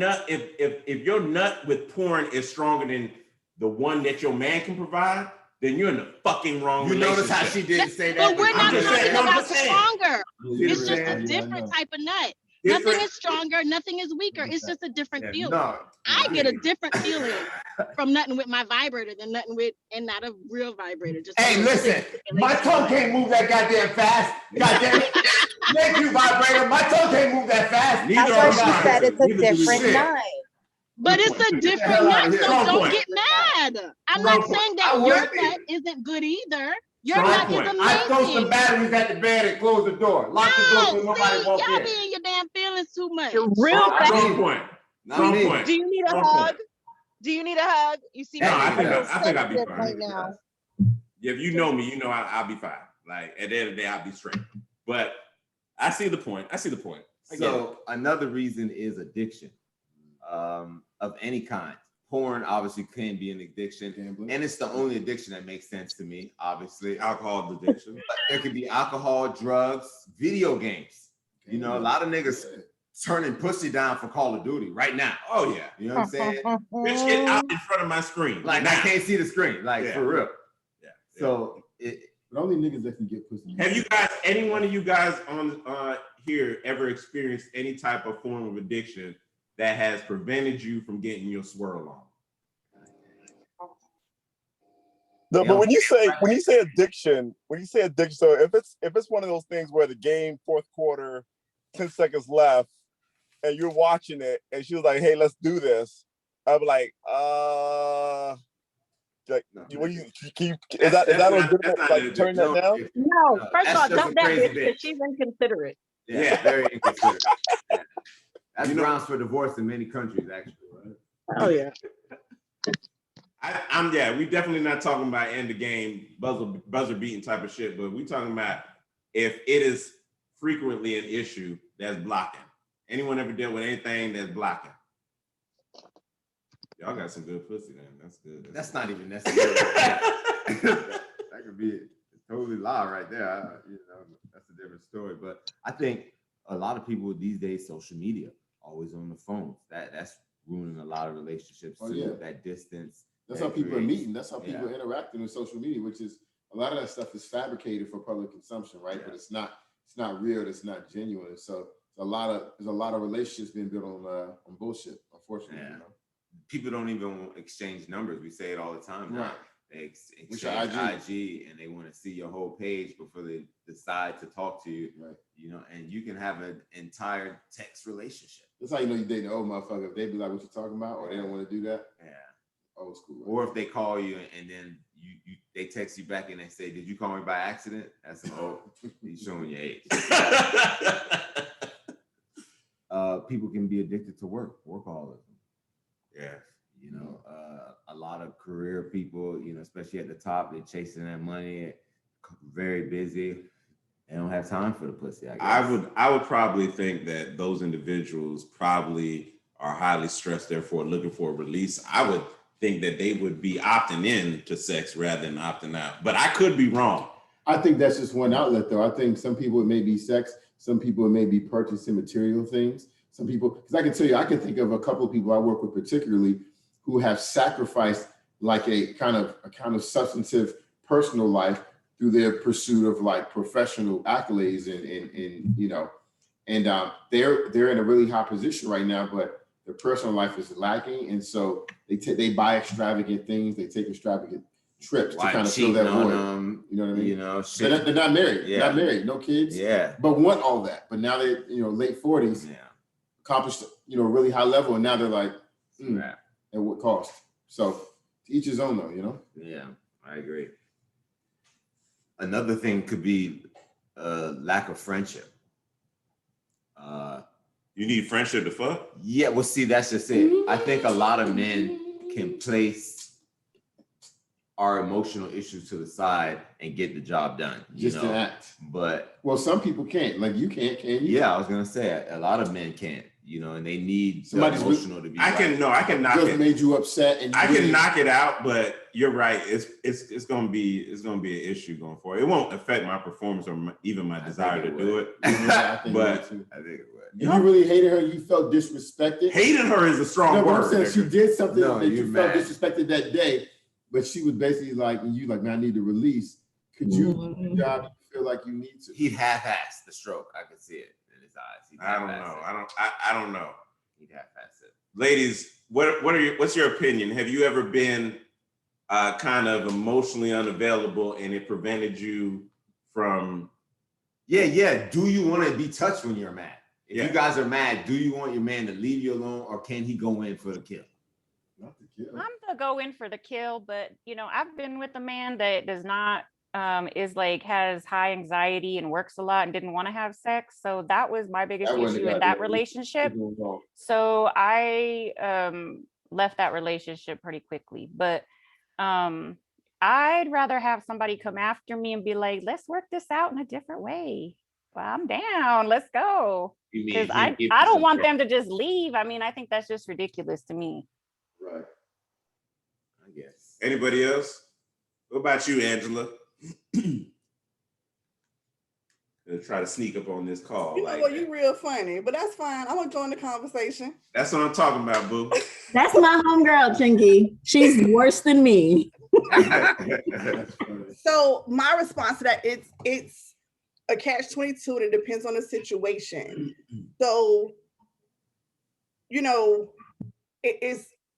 Speaker 1: nut with porn is stronger than the one that your man can provide, then you're in the fucking wrong relationship.
Speaker 3: Notice how she didn't say that.
Speaker 7: But we're not talking about stronger.
Speaker 2: Yeah,
Speaker 7: It's just
Speaker 2: yeah,
Speaker 7: a different type of nut.
Speaker 1: Different.
Speaker 7: Nothing is stronger, nothing is weaker. It's just a different feeling.
Speaker 3: No,
Speaker 7: I get a different feeling from nutting with my vibrator than nutting with and not a real vibrator. Just
Speaker 3: hey, listen, my tongue can't move that goddamn fast. Goddamn it. Thank you, vibrator. My tongue can't move that fast.
Speaker 8: That's why she said it's a different nut.
Speaker 7: But it's a different nut, so don't get mad. I'm not saying that your nut isn't good either. Your nut is amazing.
Speaker 3: I throw some batteries at the bed and close the door. Lock the door so nobody walks in.
Speaker 7: Y'all be in your damn feelings too much.
Speaker 8: Real bad.
Speaker 1: Strong point. Strong point.
Speaker 6: Do you need a
Speaker 1: Strong
Speaker 6: hug?
Speaker 1: point.
Speaker 6: Do you need a hug? You see,
Speaker 1: No, I
Speaker 6: my
Speaker 1: think I'll be fine
Speaker 6: right now.
Speaker 1: Yeah, if you know me, you know I'll be fine. Like at the end of the day, I'll be straight. But I see the point.
Speaker 3: So another reason is addiction of any kind. Porn obviously can be an addiction, and it's the only addiction that makes sense to me. Obviously,
Speaker 1: alcohol addiction.
Speaker 3: But there could be alcohol, drugs, video games. You know, a lot of niggas turning pussy down for Call of Duty right now.
Speaker 1: Oh yeah,
Speaker 3: you know what I'm saying?
Speaker 1: Bitch, get out in front of my screen.
Speaker 3: Like I can't see the screen. Like for real.
Speaker 1: Yeah.
Speaker 3: So
Speaker 2: but only niggas that can get pussy.
Speaker 1: Have you guys, any one of you guys on here ever experienced any type of form of addiction that has prevented you from getting your swirl on?
Speaker 9: No, but when you say addiction, so if it's one of those things where the game, fourth quarter, 10 seconds left, and you're watching it, and she was like, "Hey, let's do this," I'd be like, like, what do you keep? Is that legitimate? Like, turn that down?
Speaker 6: No, first of all, dump that bitch
Speaker 3: bitch.
Speaker 6: because she's inconsiderate.
Speaker 3: Yeah, very inconsiderate. Yeah. That's grounds for divorce in many countries, actually. Right?
Speaker 6: Oh yeah.
Speaker 1: We definitely not talking about end of game buzzer beating type of shit, but we talking about if it is frequently an issue that's blocking. Anyone ever dealt with anything that's blocking? Y'all got some good pussy then. That's good.
Speaker 3: That's not even necessary. That could be a totally lie right there. That's a different story. But I think a lot of people these days, social media, always on the phone. That's ruining a lot of relationships too. Yeah. That distance.
Speaker 2: That's how people are meeting. That's how people are interacting with social media, which is a lot of that stuff is fabricated for public consumption, right? Yeah. But it's not real. It's not genuine. So there's a lot of relationships being built on bullshit, unfortunately.
Speaker 3: Yeah. People don't even exchange numbers. We say it all the time.
Speaker 2: Right.
Speaker 3: They exchange IG and they want to see your whole page before they decide to talk to you.
Speaker 2: Right.
Speaker 3: And you can have an entire text relationship.
Speaker 2: That's how you know you dating an old motherfucker. If they be like, "What you talking about?" or they don't want to do that.
Speaker 3: Yeah.
Speaker 2: Old school. Right?
Speaker 3: Or if they call you and then they text you back and they say, "Did you call me by accident?" That's some old. You're showing your age. People can be addicted to workaholism.
Speaker 1: Yeah.
Speaker 3: A lot of career people, especially at the top, they're chasing that money, very busy. They don't have time for the pussy, I guess.
Speaker 1: I would probably think that those individuals probably are highly stressed, therefore looking for a release. I would think that they would be opting in to sex rather than opting out. But I could be wrong.
Speaker 2: I think that's just one outlet, though. I think some people it may be sex, some people it may be purchasing material things. Some people, because I can tell you, I can think of a couple of people I work with particularly who have sacrificed like a kind of substantive personal life through their pursuit of like professional accolades and they're in a really high position right now, but their personal life is lacking, and so they buy extravagant things, they take extravagant trips to kind of fill that void. You know what I mean? They're not married, no kids, but want all that. But now they're late 40s, accomplished a really high level, and now they're like, at what cost? So to each his own, though.
Speaker 3: Yeah, I agree. Another thing could be lack of friendship.
Speaker 1: You need friendship to fuck?
Speaker 3: Yeah, well, see, that's just it. I think a lot of men can place our emotional issues to the side and get the job done.
Speaker 2: Just to act.
Speaker 3: But
Speaker 2: some people can't. Like you can't, can you?
Speaker 3: Yeah, I was gonna say a lot of men can't. And they need somebody's emotional to be.
Speaker 1: I can knock
Speaker 2: just
Speaker 1: it.
Speaker 2: Made you upset, and
Speaker 1: I can knock it out. But you're right. It's gonna be an issue going forward. It won't affect my performance or even my desire to do it.
Speaker 3: I think it would.
Speaker 2: You really hated her. You felt disrespected.
Speaker 1: Hated her is a strong word.
Speaker 2: I'm saying she did something that you felt
Speaker 3: mad.
Speaker 2: disrespected that day, but she was basically like, and you like, man, I need to release. Could you do the job you feel like you need to?
Speaker 3: He'd half-ass the stroke. I could see it in his eyes.
Speaker 1: I don't know. I don't know.
Speaker 3: He'd half-ass it.
Speaker 1: Ladies, what's your opinion? Have you ever been kind of emotionally unavailable and it prevented you from?
Speaker 3: Yeah. Do you want to be touched when you're mad? If you guys are mad, do you want your man to leave you alone, or can he go in for the kill?
Speaker 2: Not the kill.
Speaker 4: I'm gonna go in for the kill, but I've been with a man that does not is like has high anxiety and works a lot and didn't want to have sex. So that was my biggest issue in that relationship. So I left that relationship pretty quickly. But I'd rather have somebody come after me and be like, let's work this out in a different way. Well, I'm down. Let's go. Because I don't want them to just leave. I mean, I think that's just ridiculous to me.
Speaker 2: Right.
Speaker 3: I guess.
Speaker 1: Anybody else? What about you, Angela? Try to sneak up on this call.
Speaker 10: You know what? You real funny, but that's fine. I'm gonna join the conversation.
Speaker 1: That's what I'm talking about, boo.
Speaker 11: That's my homegirl, Chinky. She's worse than me.
Speaker 10: So my response to that, it's a catch-22, and it depends on the situation. So,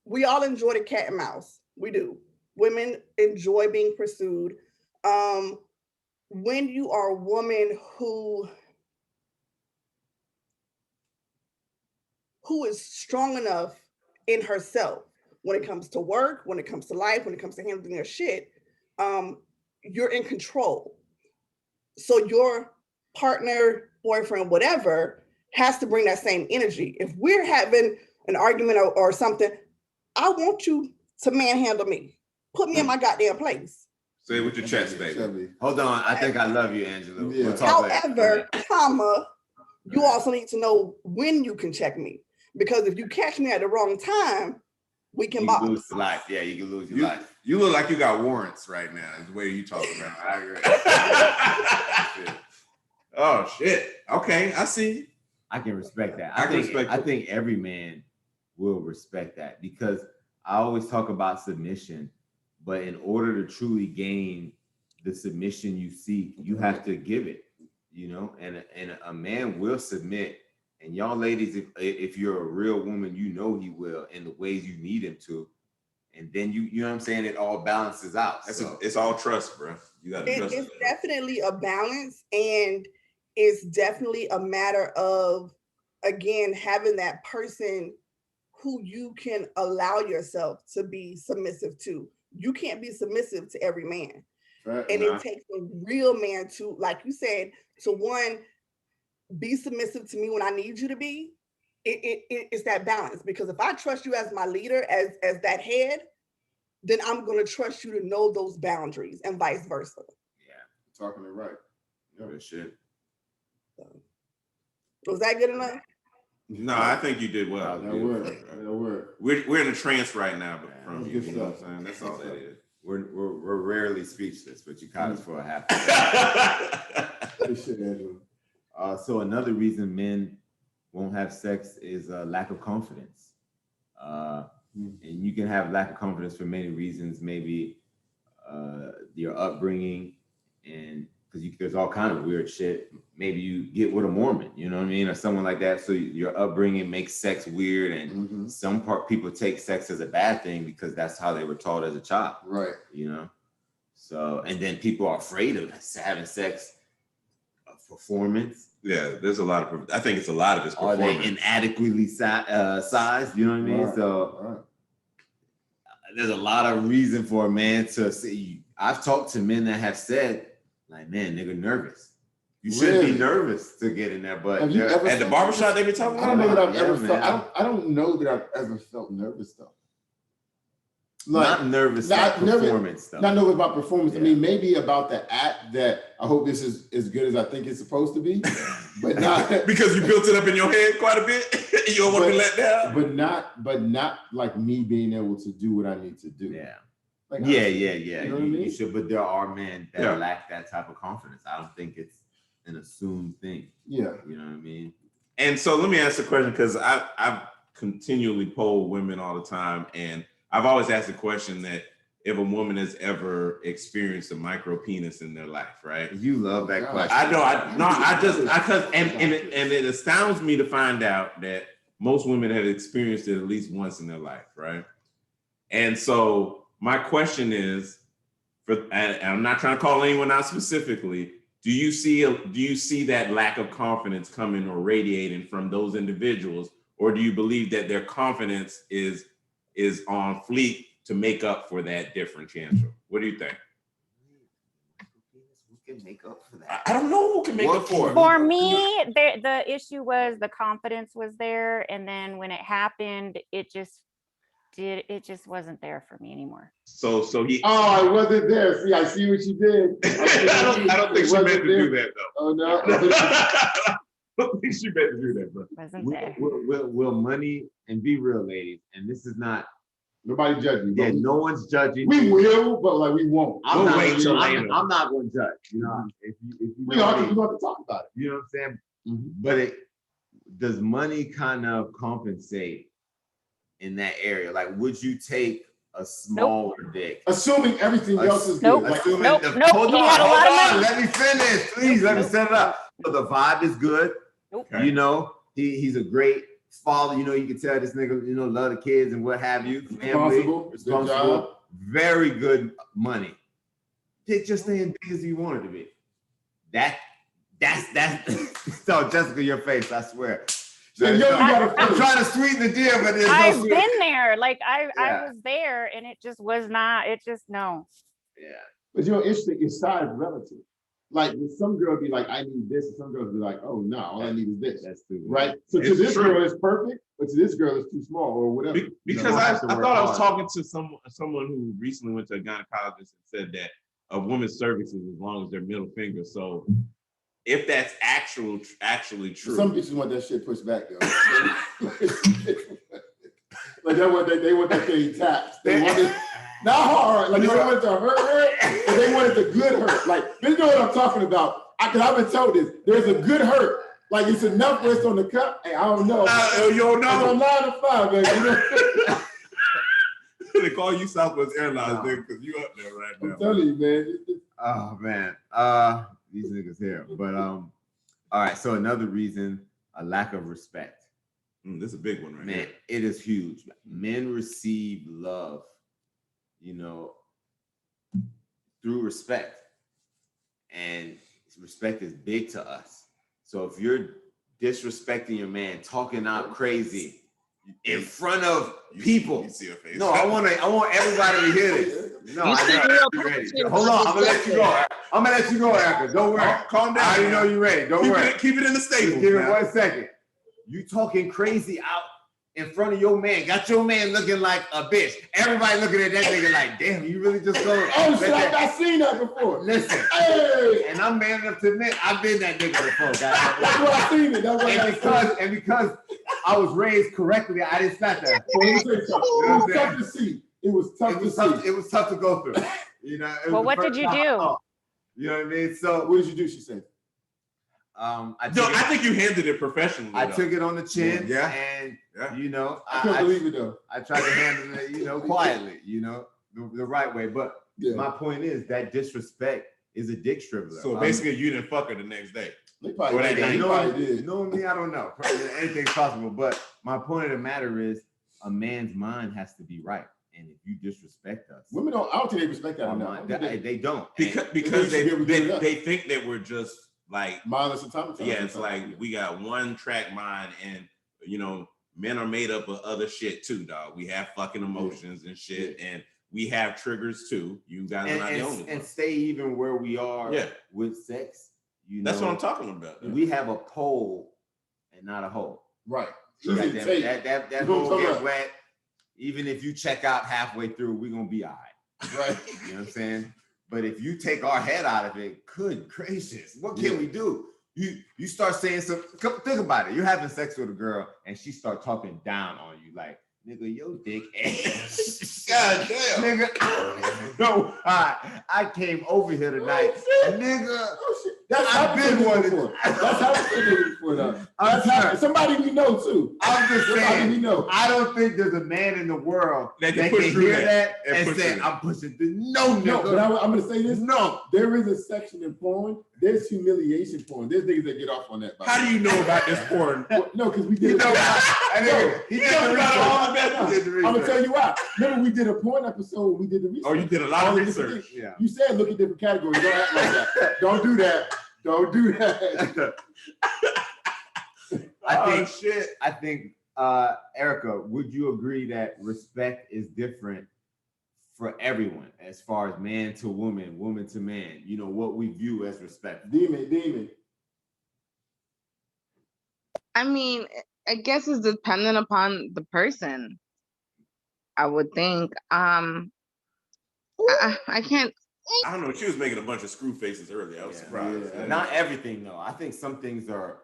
Speaker 10: we all enjoy the cat and mouse. We do. Women enjoy being pursued. When you are a woman who is strong enough in herself when it comes to work, when it comes to life, when it comes to handling your shit, you're in control. So your partner, boyfriend, whatever, has to bring that same energy. If we're having an argument or something, I want you to manhandle me. Put me in my goddamn place.
Speaker 1: Say it with your chest, baby.
Speaker 3: Hold on. I think I love you, Angela.
Speaker 2: Yeah.
Speaker 3: We'll talk
Speaker 10: However, you also need to know when you can check me. Because if you catch me at the wrong time, we can box.
Speaker 3: Lose your life. Yeah, you can lose your life.
Speaker 1: You look like you got warrants right now, is the way you talking about. I agree. Oh, shit. Okay, I see.
Speaker 3: I can respect that. I think every man will respect that, because I always talk about submission, but in order to truly gain the submission you seek, you have to give it, and a man will submit. And y'all ladies, if you're a real woman, he will in the ways you need him to. And then you know what I'm saying? It all balances out.
Speaker 1: It's all trust, bro. You got to trust.
Speaker 10: It's definitely a balance, and it's definitely a matter of, again, having that person who you can allow yourself to be submissive to. You can't be submissive to every man. Right. And it takes a real man to, like you said, to one, be submissive to me when I need you to be. It's that balance, because if I trust you as my leader, as that head, then I'm going to trust you to know those boundaries, and vice versa.
Speaker 2: Yeah, talking it right.
Speaker 1: Good shit.
Speaker 10: Was that good enough?
Speaker 1: No, I think you did well.
Speaker 2: That worked.
Speaker 1: We're in a trance right now, but from you know what I'm saying? That's all that is.
Speaker 3: We're rarely speechless, but you caught us for a half.
Speaker 2: Good shit, Angela.
Speaker 3: So another reason men won't have sex is a lack of confidence. And you can have lack of confidence for many reasons. Maybe your upbringing, and because there's all kind of weird shit. Maybe you get with a Mormon, you know what I mean, or someone like that. So your upbringing makes sex weird, and some people take sex as a bad thing because that's how they were taught as a child.
Speaker 2: Right.
Speaker 3: So, and then people are afraid of having sex. Performance.
Speaker 1: Yeah, there's a lot of. I think it's a lot of it's performance.
Speaker 3: Are they inadequately sized? You know what I mean? So there's a lot of reason for a man to say. I've talked to men that have said, like, man, nigga, nervous. You shouldn't be nervous to get in there, but
Speaker 2: at the
Speaker 1: barbershop they be talking about.
Speaker 2: I don't know that I've ever felt. I don't know that I've ever felt nervous though.
Speaker 3: Like, not nervous about performance stuff.
Speaker 2: Not nervous about performance. Yeah. I mean, maybe about the act that I hope this is as good as I think it's supposed to be, but not
Speaker 1: because you built it up in your head quite a bit. You don't want to be let down.
Speaker 2: But not like me being able to do what I need to do.
Speaker 3: Yeah.
Speaker 2: Like,
Speaker 3: yeah.
Speaker 2: You know what I mean?
Speaker 3: You should, but there are men that lack that type of confidence. I don't think it's an assumed thing.
Speaker 2: Yeah.
Speaker 3: You know what I mean?
Speaker 1: And so let me ask the question, because I've continually polled women all the time, and I've always asked the question that if a woman has ever experienced a micro penis in their life, right?
Speaker 3: You love that question.
Speaker 1: I know. It astounds me to find out that most women have experienced it at least once in their life, right? And so my question is, and I'm not trying to call anyone out specifically, do you see that lack of confidence coming or radiating from those individuals, or do you believe that their confidence is on fleek to make up for that differential? What do you think?
Speaker 3: Who can make up for that?
Speaker 1: I don't know who can make up for it.
Speaker 4: For me, the issue was the confidence was there, and then when it happened, it just wasn't there for me anymore.
Speaker 1: So he.
Speaker 2: Oh, I wasn't there. See, I see what you did.
Speaker 1: I don't think she meant to do that though.
Speaker 2: Oh no.
Speaker 1: I don't think she meant to do that, bro.
Speaker 3: Will money, and be real, ladies, and this is not.
Speaker 2: Nobody judging.
Speaker 3: Yeah, no one's judging.
Speaker 2: We will, but like we won't.
Speaker 3: I'm not going to judge. You know, if you
Speaker 2: we have to talk about it.
Speaker 3: You know what I'm saying? Mm-hmm. But does money kind of compensate in that area? Like, would you take a smaller dick?
Speaker 2: Assuming everything else is
Speaker 4: good.
Speaker 2: Like,
Speaker 3: Hold
Speaker 4: on,
Speaker 3: let me finish. Please, let me set it up. So the vibe is good.
Speaker 1: Okay.
Speaker 3: You know, he's a great father. You know, you can tell this nigga, you know, love the kids and what have you. Family, responsible, very good money. Pick just staying big as you want it to be. That's so Jessica, your face, I swear. I'm trying to sweeten the deal, but
Speaker 4: I've been there. Like I was there, and it just was not. It just no.
Speaker 3: Yeah.
Speaker 2: But you know, interesting. It's size relative. Like some girls be like, I need this, and some girls be like, oh no, all I need is this. That's true. Right. So to this girl it's perfect, but to this girl it's too small or whatever.
Speaker 1: Because I thought I was talking to someone who recently went to a gynecologist and said that a woman's cervix is as long as their middle finger. So if that's actually true.
Speaker 2: Some bitches want that shit pushed back though. Like they want that thing tapped. They want it not hard. Like they want it to hurt, and they want it to good hurt. Like you know what I'm talking about. Because I've been told this. There's a good hurt. Like it's enough where it's on the cup. Hey, I don't know.
Speaker 1: You don't know.
Speaker 2: It's a 9 to 5, baby. You know?
Speaker 1: They call you Southwest Airlines, nigga, because you up there right now.
Speaker 2: I'm telling you, man.
Speaker 3: Oh man. These niggas here. But all right. So another reason, a lack of respect.
Speaker 1: This is a big one right
Speaker 3: here. Man, it is huge. Men receive love, you know, through respect. And respect is big to us. So if you're disrespecting your man, talking out crazy in front of people.
Speaker 1: You see your face.
Speaker 3: No, I want everybody to hear this. No, I know you're ready. Hold on, I'm gonna let you go. I'm gonna let you go, Erica. Don't worry.
Speaker 1: Calm down.
Speaker 3: I already know you're ready. Don't worry.
Speaker 1: Keep it in the stable.
Speaker 3: Give it 1 second. You talking crazy out in front of your man. Got your man looking like a bitch. Everybody looking at that nigga like, damn, you really just go.
Speaker 2: Oh shit, I've seen that before.
Speaker 3: Listen.
Speaker 2: Hey.
Speaker 3: And I'm man enough to admit I've been that nigga before, guys.
Speaker 2: That's what I seen it.
Speaker 3: And because I was raised correctly, I didn't snap that.
Speaker 2: It was tough to see. It was tough to go through.
Speaker 3: You know.
Speaker 4: Well, what did you do?
Speaker 3: You know what I mean? So
Speaker 2: what did you do? She said.
Speaker 3: I
Speaker 1: think you handled it professionally.
Speaker 3: I took it on the chin, and you know,
Speaker 2: I couldn't believe it though.
Speaker 3: I tried to handle it, you know, quietly, you know, the right way. But my point is that disrespect is a dick shriveler.
Speaker 1: So basically, you didn't fuck her the next day.
Speaker 2: They probably did.
Speaker 3: You know me, I don't know. Anything's possible. But my point of the matter is, a man's mind has to be right. And if you disrespect us,
Speaker 2: women don't. I don't think they respect that enough.
Speaker 3: They don't
Speaker 1: because they think that we're just like
Speaker 2: mindless and time.
Speaker 1: Yeah, it's like we got one track mind, and you know, men are made up of other shit too, dog. We have fucking emotions and shit, and we have triggers too. You guys are not the only one. And stay even where we are with sex. You know, that's what I'm talking about. We have a pole and not a hole.
Speaker 2: Right.
Speaker 1: So that hole gets wet. Even if you check out halfway through, we're gonna be all right. Right. You know what I'm saying? But if you take our head out of it, good gracious, what can we do? You start saying some. Think about it. You're having sex with a girl, and she start talking down on you, like, "Nigga, your dick ass." God damn, nigga. No, I came over here tonight, nigga.
Speaker 2: That's happened to me before. That's happened to me before, though. That's happened. Somebody we know, too.
Speaker 3: I'm just saying,
Speaker 2: we know.
Speaker 3: I don't think there's a man in the world that can hear that and say, I'm pushing the no.
Speaker 2: But I'm going to say this. No. There is a section in porn. There's humiliation porn. There's niggas that get off on that.
Speaker 1: How do you know about this porn?
Speaker 2: Well, no, because we did it. I'm going to tell you why. Remember, we did a porn episode when we did the research.
Speaker 1: Oh, you did a lot of research.
Speaker 2: Yeah. You said look at different categories. Don't act like that. Don't do that. Don't do that.
Speaker 3: I think, Erica, would you agree that respect is different for everyone as far as man to woman, woman to man? You know, what we view as respect.
Speaker 2: Demon.
Speaker 6: I mean, I guess it's dependent upon the person. I would think. I can't.
Speaker 1: I don't know. She was making a bunch of screw faces earlier. I was surprised.
Speaker 3: Yeah. Not everything, though. I think some things are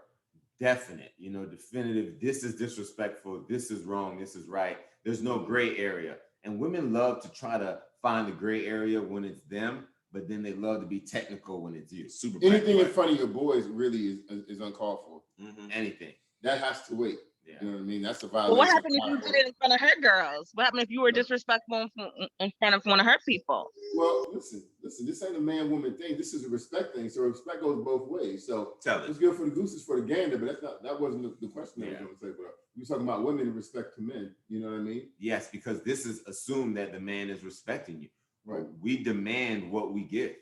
Speaker 3: definite, you know, definitive. This is disrespectful. This is wrong. This is right. There's no gray area. And women love to try to find the gray area when it's them, but then they love to be technical when it's you.
Speaker 2: Super. Anything in front of your boys really is uncalled for.
Speaker 3: Mm-hmm. Anything.
Speaker 2: That has to wait. Yeah. You know what I mean? That's a violation.
Speaker 6: Well, what happened if you did it in front of her girls? What happened if you were disrespectful in front of one of her people?
Speaker 2: Well, listen. This ain't a man-woman thing. This is a respect thing. So respect goes both ways. So it's good for the gooses for the gander, but that wasn't the question I was going to say. But you talking about women and respect to men. You know what I mean?
Speaker 3: Yes, because this is assumed that the man is respecting you.
Speaker 2: Right.
Speaker 3: We demand what we get.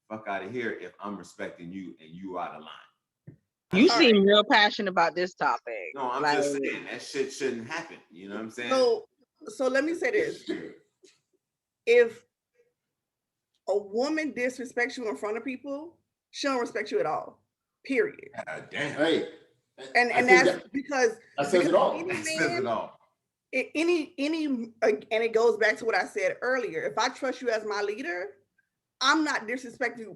Speaker 3: Fuck out of here if I'm respecting you and you out of line.
Speaker 6: You seem real passionate about this topic.
Speaker 3: No, I'm just saying that shit shouldn't happen. You know what I'm saying?
Speaker 10: So let me say this. If a woman disrespects you in front of people, she don't respect you at all. Period.
Speaker 2: Damn. Hey.
Speaker 10: And that's because
Speaker 2: that says it all.
Speaker 3: That says it all.
Speaker 10: And it goes back to what I said earlier. If I trust you as my leader, I'm not disrespecting you.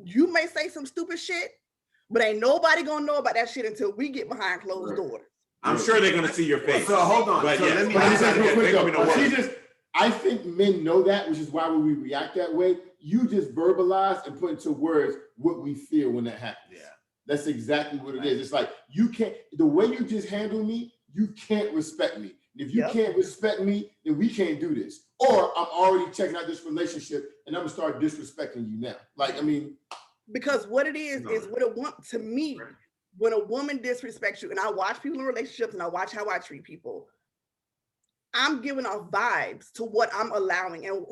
Speaker 10: You may say some stupid shit, but ain't nobody gonna know about that shit until we get behind closed doors.
Speaker 1: I'm sure they're gonna see your face.
Speaker 3: So hold on.
Speaker 1: But
Speaker 3: so
Speaker 1: let me
Speaker 2: say real quick though. I think men know that, which is why we react that way. You just verbalize and put into words what we feel when that happens.
Speaker 3: Yeah.
Speaker 2: That's exactly what it is. It's like you can't, the way you just handle me, you can't respect me. If you can't respect me, then we can't do this. Or I'm already checking out this relationship and I'm gonna start disrespecting you now. Like, I mean,
Speaker 10: because what it is what it want to me, when a woman disrespects you, and I watch people in relationships and I watch how I treat people, I'm giving off vibes to what I'm allowing and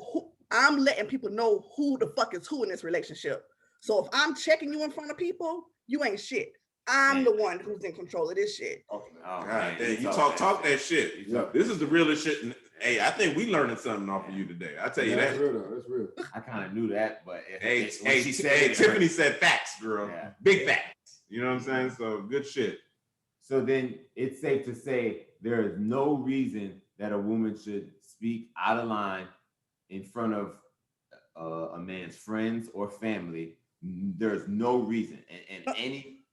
Speaker 10: I'm letting people know who the fuck is who in this relationship. So if I'm checking you in front of people, you ain't shit. I'm the one who's in control of this shit.
Speaker 1: Oh, God, you talk that shit. Yeah. This is the realest shit. Hey, I think we learning something off of you today. I tell you that.
Speaker 2: That's real though. That's real.
Speaker 3: I kind of knew that, but
Speaker 1: Tiffany said facts, girl. Yeah. Big facts. You know what I'm saying? So good shit.
Speaker 3: So then it's safe to say there is no reason that a woman should speak out of line in front of a man's friends or family. There's no reason, and any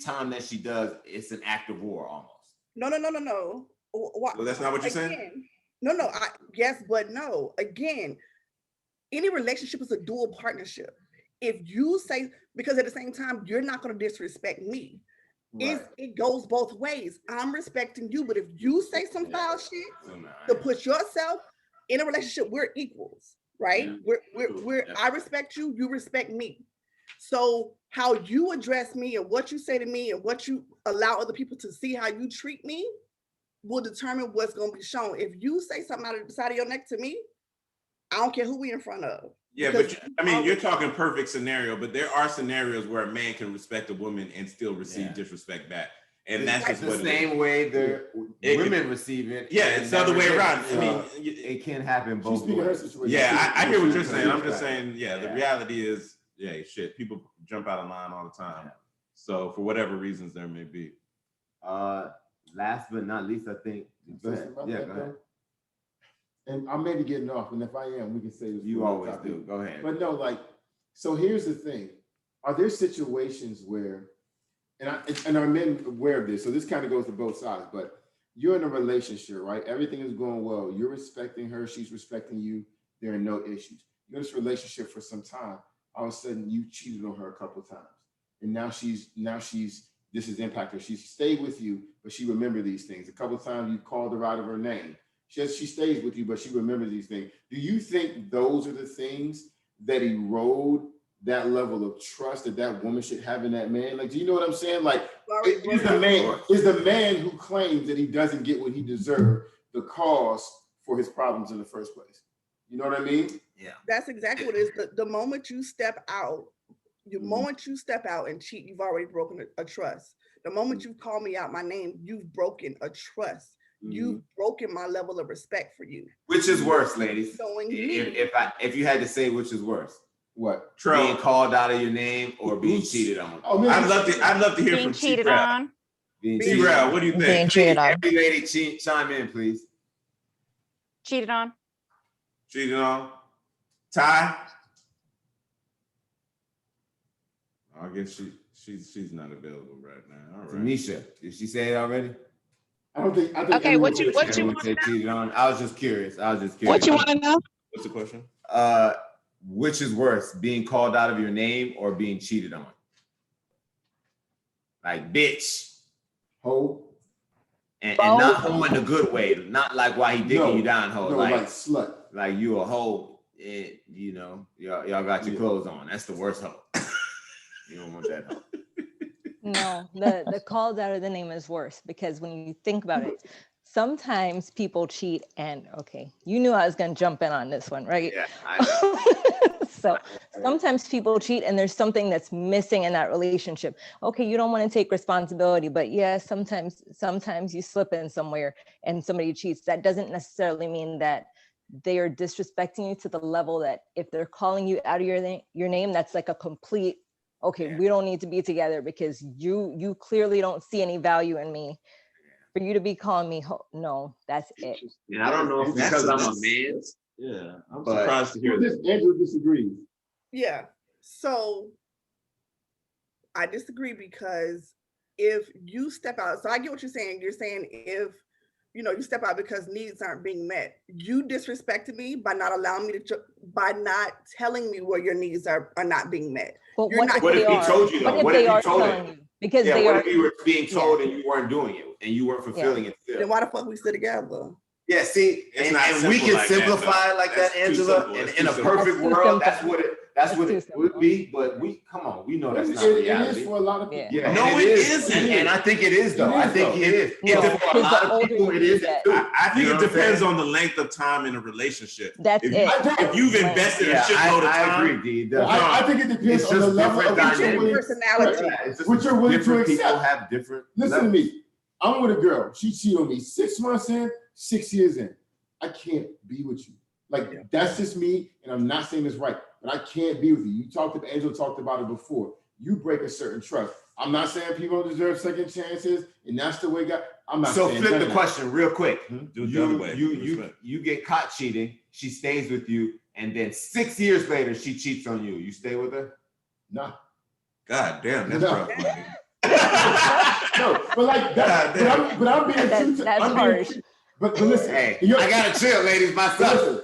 Speaker 3: time that she does, it's an act of war almost.
Speaker 10: No.
Speaker 1: Well, that's not what you're saying?
Speaker 10: No. Yes, but no. Again, any relationship is a dual partnership. If you say, because at the same time, you're not going to disrespect me. Right. It goes both ways. I'm respecting you, but if you say some foul shit to put yourself in a relationship, we're equals, right? Yeah. We're I respect you, you respect me. So how you address me and what you say to me and what you allow other people to see how you treat me will determine what's going to be shown. If you say something out of the side of your neck to me, I don't care who we in front of.
Speaker 1: Yeah, but I mean, you're talking perfect scenario, but there are scenarios where a man can respect a woman and still receive disrespect back. And that's just
Speaker 3: the same way the women receive it.
Speaker 1: Yeah, it's the other way around. I mean,
Speaker 3: it can happen both ways.
Speaker 1: Yeah, I hear what you're saying. I'm just saying, the reality is, shit, people jump out of line all the time. Yeah. So for whatever reasons there may be.
Speaker 3: Last but not least, I think. Go ahead.
Speaker 2: And I may be getting off, and if I am, we can say this.
Speaker 3: You always do. Go ahead.
Speaker 2: But no, so here's the thing. Are there situations where, and are men aware of this? So this kind of goes to both sides, but you're in a relationship, right? Everything is going well. You're respecting her. She's respecting you. There are no issues. You're in this relationship for some time. all of a sudden you cheated on her a couple of times, and now she's this has impacted her. She stayed with you, but she remembered these things. A couple of times you called her out of her name. She stays with you, but she remembers these things. Do you think those are the things that erode that level of trust that woman should have in that man? Like, do you know what I'm saying? Like, is the man who claims that he doesn't get what he deserves the cause for his problems in the first place? You know what I mean?
Speaker 3: Yeah.
Speaker 10: That's exactly what it is. The moment you step out, moment you step out and cheat, you've already broken a trust. The moment you call me out my name, you've broken a trust. You've broken my level of respect for you.
Speaker 3: Which is worse, ladies?
Speaker 10: Showing me.
Speaker 3: If you had to say which is worse,
Speaker 2: what?
Speaker 3: Being called out of your name or being cheated on?
Speaker 2: Oh, man.
Speaker 1: I'd love to hear
Speaker 4: Being
Speaker 1: from
Speaker 4: cheated on.
Speaker 1: T-Rail, what do you think?
Speaker 6: Being cheated on.
Speaker 3: Every lady chime in, please.
Speaker 4: Cheated on.
Speaker 1: Cheated on. Ty? I guess she's not available right now. All right.
Speaker 3: Tanisha, did she say it already?
Speaker 2: I think
Speaker 6: okay, what you want to know?
Speaker 3: Cheated on? I was just curious.
Speaker 6: What you want to know?
Speaker 1: What's the question?
Speaker 3: Which is worse, being called out of your name or being cheated on? Like, bitch.
Speaker 2: Ho.
Speaker 3: And not ho in a good way. Not like why he digging you down, ho.
Speaker 2: No, like slut.
Speaker 3: Like you a hoe. You know, y'all got your clothes on. That's the worst hoe. You don't want that hoe.
Speaker 5: No, the called out of the name is worse, because when you think about it, sometimes people cheat, and okay, you knew I was going to jump in on this one, right?
Speaker 3: Yeah, I know.
Speaker 5: So sometimes people cheat and there's something that's missing in that relationship. Okay, you don't want to take responsibility, but yeah, sometimes you slip in somewhere and somebody cheats. That doesn't necessarily mean that they are disrespecting you to the level that if they're calling you out of your name, that's like a complete, okay, we don't need to be together because you clearly don't see any value in me. For you to be calling me, no, that's it.
Speaker 3: And I don't know if because I'm a man.
Speaker 1: Yeah, I'm surprised to hear
Speaker 2: this. Andrew disagrees.
Speaker 10: Yeah, so I disagree because if you step out, so I get what you're saying. You're saying if you step out because needs aren't being met, you disrespected me by not allowing me to, by not telling me where your needs are not being met.
Speaker 5: But
Speaker 10: what
Speaker 3: if he told you though? What if he told you?
Speaker 5: Because
Speaker 3: they what if you were being told and you weren't doing it and you weren't fulfilling it still?
Speaker 10: Then why the fuck we still together?
Speaker 3: Yeah, see, and we can simplify it like that, Angela. In a perfect world, that's what it would be. But come on, we know that's not reality.
Speaker 2: It is for a lot of people.
Speaker 3: Yeah, no, it isn't. And I think it is though. I think it is. For a lot of people, it is.
Speaker 1: I think it depends on the length of time in a relationship.
Speaker 5: That's it.
Speaker 1: If you've invested a shitload of time,
Speaker 2: I agree, D. I think it depends on the level of
Speaker 10: personality.
Speaker 2: What you're willing to accept.
Speaker 3: People have different.
Speaker 2: Listen to me. I'm with a girl. She cheated on me 6 months in, 6 years in. I can't be with you. Like, that's just me, and I'm not saying it's right, but I can't be with you. Angela talked about it before. You break a certain trust. I'm not saying people don't deserve second chances, and that's the way God. I'm not
Speaker 3: so
Speaker 2: saying
Speaker 3: flip the question real quick.
Speaker 1: You
Speaker 3: get caught cheating, she stays with you, and then 6 years later she cheats on you. You stay with her?
Speaker 2: Nah.
Speaker 1: God damn, that's rough.
Speaker 2: No, but like that. But I'm being true to.
Speaker 5: That's harsh.
Speaker 2: But listen,
Speaker 3: hey, I gotta chill, ladies. Myself.
Speaker 2: Listen,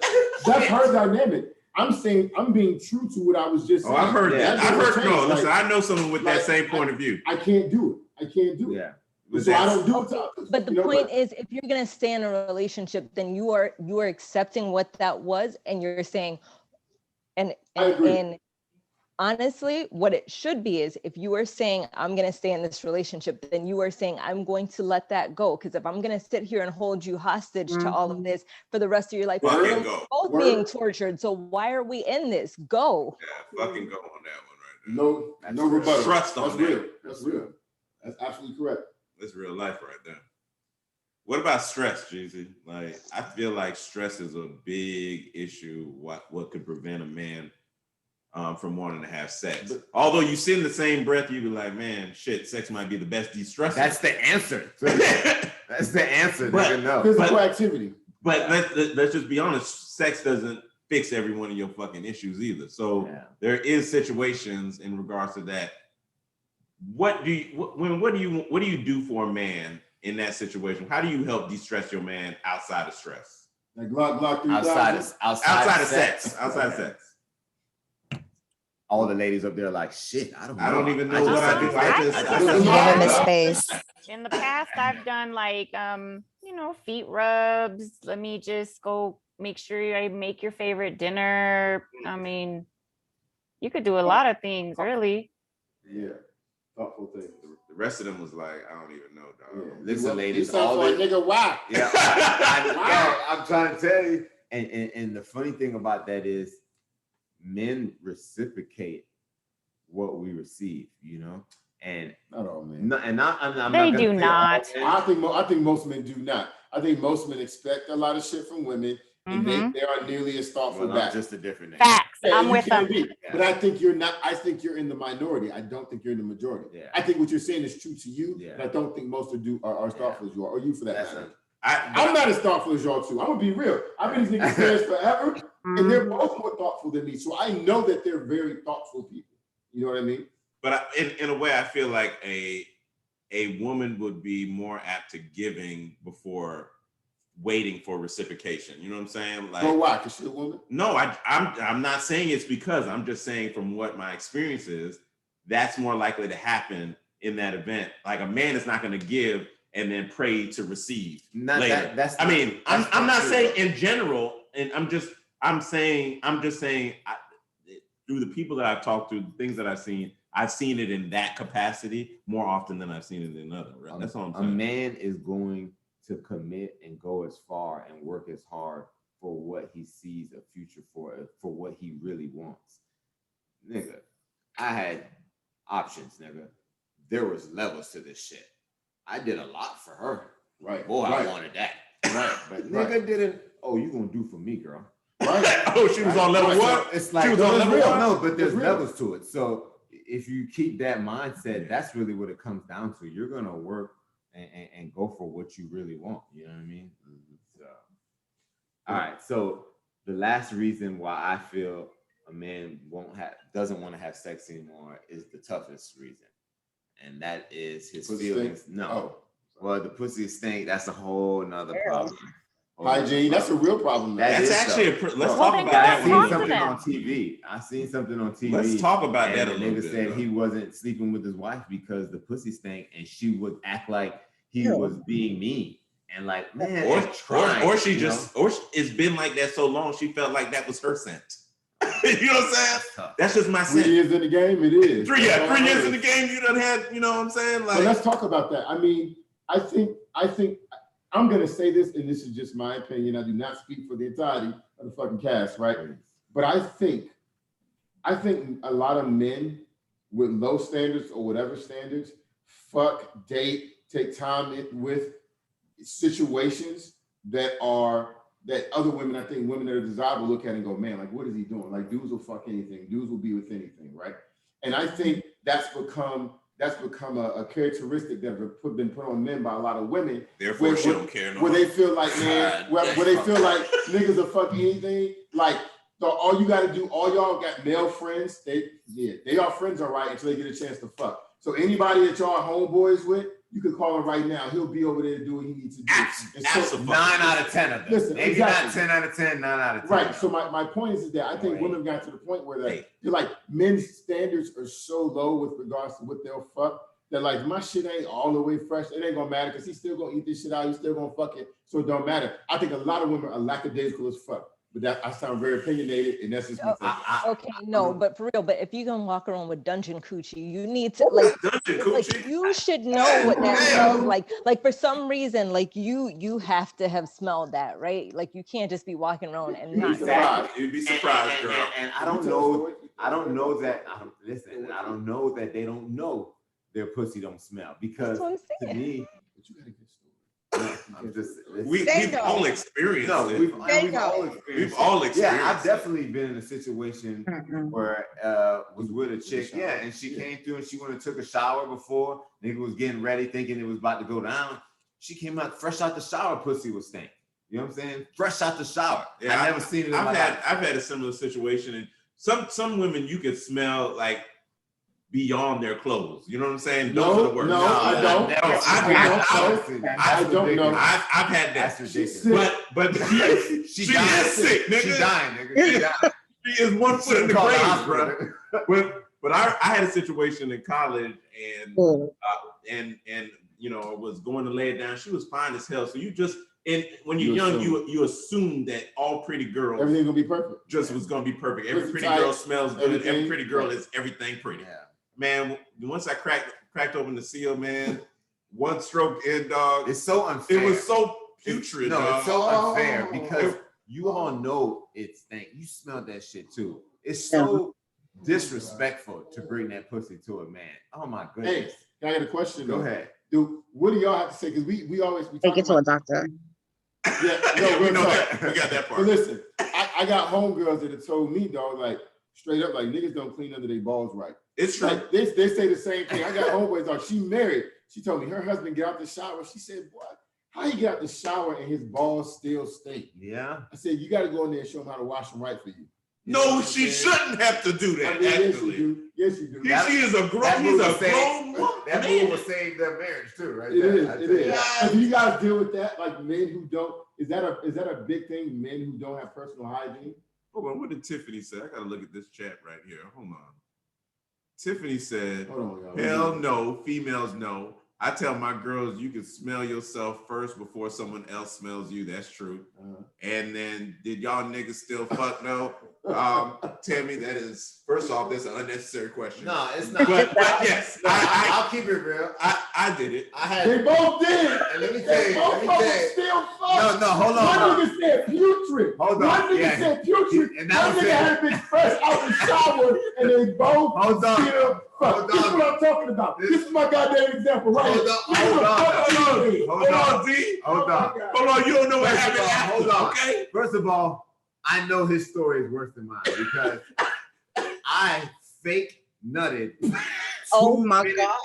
Speaker 2: that's her dynamic. I'm saying I'm being true to what I was just saying.
Speaker 1: I've heard that. Listen, I know someone with that same point of view.
Speaker 2: I can't do it. I can't do it.
Speaker 3: Yeah.
Speaker 2: So I don't do it to others.
Speaker 5: But the point is, if you're gonna stay in a relationship, then you are accepting what that was, and you're saying, and honestly, what it should be is if you are saying, I'm going to stay in this relationship, then you are saying, I'm going to let that go. Because if I'm going to sit here and hold you hostage to all of this for the rest of your life, we're both being tortured. So why are we in this? Go.
Speaker 1: Yeah, fucking go on that one right
Speaker 2: there. No rebuttal.
Speaker 1: Trust on that.
Speaker 2: That's real. That's absolutely correct.
Speaker 1: That's real life right there. What about stress, Jeezy? Like, I feel like stress is a big issue. What could prevent a man from wanting to have sex? Although you sit in the same breath, you be like, man, shit, sex might be the best de-stressor.
Speaker 3: That's the answer. That's the answer.
Speaker 2: Physical activity.
Speaker 1: But let's just be honest, sex doesn't fix every one of your fucking issues either. So there is situations in regards to that. What do you do for a man in that situation? How do you help de-stress your man outside of stress?
Speaker 2: Like Glock
Speaker 3: outside of sex.
Speaker 1: Outside of sex.
Speaker 3: all the ladies up there like, shit, I don't
Speaker 1: even know what I do. I just
Speaker 4: give
Speaker 12: him his space.
Speaker 4: In the past, I've done like, feet rubs. Let me just go make sure I make your favorite dinner. I mean, you could do a lot of things, really.
Speaker 2: Yeah, thoughtful things.
Speaker 1: The rest of them was like, I don't even know, dog.
Speaker 3: Yeah. Listen, ladies,
Speaker 2: all like nigga, why?
Speaker 3: Yeah, I'm trying to tell you. And the funny thing about that is, men reciprocate what we receive, and
Speaker 2: not all men.
Speaker 4: They do not.
Speaker 2: I think most men do not. I think most men expect a lot of shit from women, and they are nearly as thoughtful back.
Speaker 3: Just a different name.
Speaker 4: Facts. I'm with them.
Speaker 2: But I think you're not. I think you're in the minority. I don't think you're in the majority.
Speaker 3: Yeah.
Speaker 2: I think what you're saying is true to you, but I don't think most of you are as thoughtful as you are, or you for that matter. I'm not as thoughtful as y'all too. I'm gonna be real. I've been these niggas fans forever, and they're both more thoughtful than me. So I know that they're very thoughtful people. You know what I mean?
Speaker 1: But in a way, I feel like a woman would be more apt to giving before waiting for reciprocation. You know what I'm saying? Like,
Speaker 2: well, why? Because she's a woman?
Speaker 1: No, I'm not saying it's because. I'm just saying from what my experience is, that's more likely to happen in that event. Like, a man is not going to give and then pray to receive later. I'm not saying in general, and I'm just saying through the people that I've talked to, the things that I've seen it in that capacity more often than I've seen it in other. Right? That's all I'm saying.
Speaker 3: A man is going to commit and go as far and work as hard for what he sees a future for what he really wants. Nigga, I had options, nigga. There was levels to this shit. I did a lot for her.
Speaker 2: Right.
Speaker 3: Boy,
Speaker 2: right.
Speaker 3: I wanted that. Right. But nigga didn't, you gonna do for me, girl.
Speaker 2: Right.
Speaker 1: She was on level one?
Speaker 3: It's like,
Speaker 1: she was on level one?
Speaker 3: No, but there's levels to it. So if you keep that mindset, that's really what it comes down to. You're gonna work and go for what you really want. You know what I mean? So, all right. So the last reason why I feel a man doesn't want to have sex anymore is the toughest reason. And that is his feelings.
Speaker 2: Stink?
Speaker 3: No. Well, the pussy stink, that's a whole nother problem.
Speaker 2: Hygiene, that's a real problem.
Speaker 1: That's actually let's talk about that.
Speaker 3: I seen something on TV.
Speaker 1: Let's talk about that a little bit.
Speaker 3: The nigga said he wasn't sleeping with his wife because the pussy stank, and she would act like he was being mean. And like, man,
Speaker 1: or it's been like that so long she felt like that was her scent. You know what I'm saying? That's just my scent.
Speaker 2: 3 years in the game, it is.
Speaker 1: 3 years in the game, you done had, you know what I'm saying? Like,
Speaker 2: but let's talk about that. I mean, I think I'm gonna say this, and this is just my opinion. I do not speak for the entirety of the fucking cast, right? But I think a lot of men with low standards or whatever standards, fuck, date, take time with situations that other women, I think women that are desirable look at and go, man, like, what is he doing? Like, dudes will fuck anything. Dudes will be with anything, right? And I think that's become a characteristic that have been put on men by a lot of women.
Speaker 1: Therefore, she don't care no more.
Speaker 2: Where they feel like, man, where they feel like niggas will fuck anything. Like, so all you got to do, all y'all got male friends. They are friends, all right, until they get a chance to fuck. So anybody that y'all are homeboys with, you can call him right now. He'll be over there to do what he needs to do.
Speaker 3: So 9 out of 10 of them.
Speaker 2: Listen,
Speaker 3: maybe
Speaker 2: exactly.
Speaker 3: not 10 out of 10, 9 out of 10.
Speaker 2: Right. So my point is that I think women got to the point where they're like, men's standards are so low with regards to what they'll fuck. That like, my shit ain't all the way fresh. It ain't gonna matter because he's still gonna eat this shit out. He's still gonna fuck it. So it don't matter. I think a lot of women are lackadaisical as fuck. But that I sound very opinionated, and that's just my
Speaker 5: okay, no, but for real. But if you're gonna walk around with dungeon coochie, you need to like you should know what that smells like. Like for some reason, like you have to have smelled that, right? Like you can't just be walking around and not.
Speaker 1: You'd be surprised, girl.
Speaker 3: And I don't know that. Listen, I don't know that they don't know their pussy don't smell because to me, but you gotta get.
Speaker 1: We've all experienced it.
Speaker 3: We've all experienced it. Yeah, I've definitely been in a situation where was with a chick, and she came through and she went and took a shower before. Nigga was getting ready, thinking it was about to go down. She came out fresh out the shower, pussy was stank. You know what I'm saying? Fresh out the shower. Yeah, I've never seen it in my life.
Speaker 1: I've had a similar situation, and some women you can smell like beyond their clothes. You know what I'm saying? Those are the words.
Speaker 2: No, I don't.
Speaker 1: I don't know. I've had that.
Speaker 3: That's ridiculous.
Speaker 1: But she is sick, nigga.
Speaker 3: She dying, nigga.
Speaker 1: She is 1 foot in the grave, bro. But I had a situation in college, and you know, was going to lay it down. She was fine as hell. So you just, and when you're young, you assume that all pretty girls,
Speaker 2: everything's gonna be perfect.
Speaker 1: Just was gonna be perfect. Every pretty girl smells good. Every pretty girl is everything pretty. Yeah. Man, once I cracked open the seal, man, one stroke in, dog.
Speaker 3: It's so unfair.
Speaker 1: It was so putrid.
Speaker 3: No,
Speaker 1: dog.
Speaker 3: it's so unfair because you all know it's stank. You smelled that shit too. It's so disrespectful to bring that pussy to a man. Oh my goodness.
Speaker 2: Hey, I got a question.
Speaker 3: Go ahead.
Speaker 2: Dude, what do y'all have to say? Because we always
Speaker 8: take it to a doctor.
Speaker 2: Yeah, no,
Speaker 1: we know that. We got that part.
Speaker 2: But listen, I got homegirls that have told me, dog, like straight up, like niggas don't clean under their balls right.
Speaker 1: It's true.
Speaker 2: Like, they say the same thing. I got homeboys, dog. She married. She told me her husband get out the shower. She said, "What? How you get out the shower and his balls still stink?"
Speaker 3: Yeah.
Speaker 2: I said, "You got to go in there and show him how to wash them right for you."
Speaker 1: No, she shouldn't have to do that.
Speaker 2: I mean,
Speaker 1: actually,
Speaker 2: yes, you do.
Speaker 1: She is a grown. He's a grown woman.
Speaker 3: That move will save their marriage too, right?
Speaker 2: It is. So do you guys deal with that? Like men who don't? Is that a big thing? Men who don't have personal hygiene?
Speaker 1: Hold on. What did Tiffany say? I gotta look at this chat right here. Hold on. Tiffany said, "Hell no, females no. I tell my girls you can smell yourself first before someone else smells you. That's true. And then, did y'all niggas still fuck no? Tammy, that is, first off, that's an unnecessary question.
Speaker 3: No, it's not.
Speaker 1: But yes,
Speaker 3: I'll keep it real.
Speaker 1: I did it.
Speaker 2: They both did.
Speaker 3: And let me tell you.
Speaker 2: Still fuck.
Speaker 3: No, hold on.
Speaker 2: One nigga said putrid.
Speaker 3: Hold on.
Speaker 2: One nigga said putrid.
Speaker 3: And
Speaker 2: one nigga had a bitch fresh out the shower, and they both still fuck. This is what I'm talking about. This is my goddamn example right here.
Speaker 3: Hold on.
Speaker 1: D.
Speaker 3: Hold on.
Speaker 1: Hold on. You don't know what happened after.
Speaker 3: Hold on.
Speaker 1: Okay.
Speaker 3: First of all, I know his story is worse than mine because I fake nutted.
Speaker 8: Oh my God.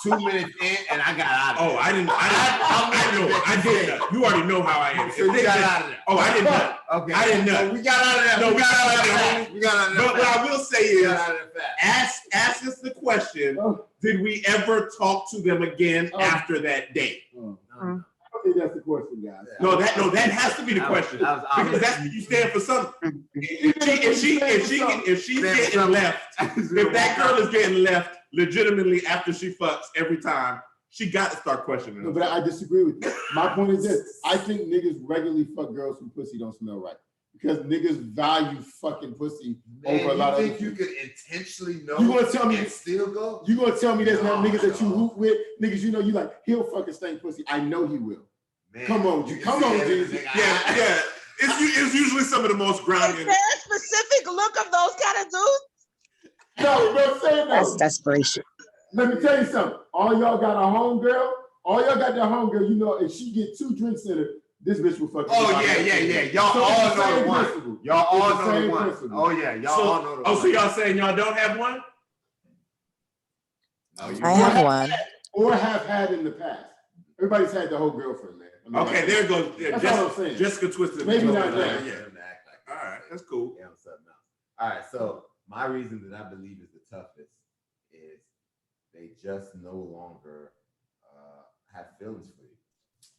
Speaker 3: 2 minutes in, and I got out of it.
Speaker 1: Oh, I didn't. I know. I did that. You already know how I am.
Speaker 3: So you got out of there.
Speaker 1: Oh, I didn't nut.
Speaker 3: Okay.
Speaker 1: I didn't nut.
Speaker 3: So we got out of that.
Speaker 1: No, we got out of there.
Speaker 3: We got out of that.
Speaker 1: But what I will say is, ask us the question: did we ever talk to them again after that date?
Speaker 2: I think that's the question, guys.
Speaker 1: No, that has to be the question because that's you stand for something. If she's getting left, if that girl is getting left legitimately after she fucks every time, she got to start questioning.
Speaker 2: No, but I disagree with you. My point is this: I think niggas regularly fuck girls whose pussy don't smell right because niggas value fucking pussy over a lot of.
Speaker 3: You think you could intentionally know?
Speaker 2: You gonna tell me
Speaker 3: and still go?
Speaker 2: You gonna tell me there's now niggas that you hoop with, niggas you know you like he'll fucking stink pussy. I know he will. Man, come on, Jeezy.
Speaker 1: Yeah. It's usually some of the most grounded.
Speaker 6: Is there a specific look of those kind of dudes?
Speaker 2: No, say that.
Speaker 8: That's desperation.
Speaker 2: Let me tell you something. All y'all got a homegirl. All y'all got that homegirl. You know, if she get 2 drinks in her, this bitch will fucking.
Speaker 3: Oh yeah. Y'all all know the one. Y'all all know the one. Oh yeah, y'all all know the one.
Speaker 1: So y'all saying y'all don't have one?
Speaker 8: I have one.
Speaker 2: Or have had in the past. Everybody's had the whole girlfriend, man. I mean,
Speaker 1: okay, there goes. Yeah,
Speaker 2: that's all I'm saying.
Speaker 1: Jessica twisted.
Speaker 2: Maybe not that.
Speaker 1: Yeah. All right, that's cool.
Speaker 3: Yeah, something else. All right, so my reason that I believe is the toughest is they just no longer have feelings for you.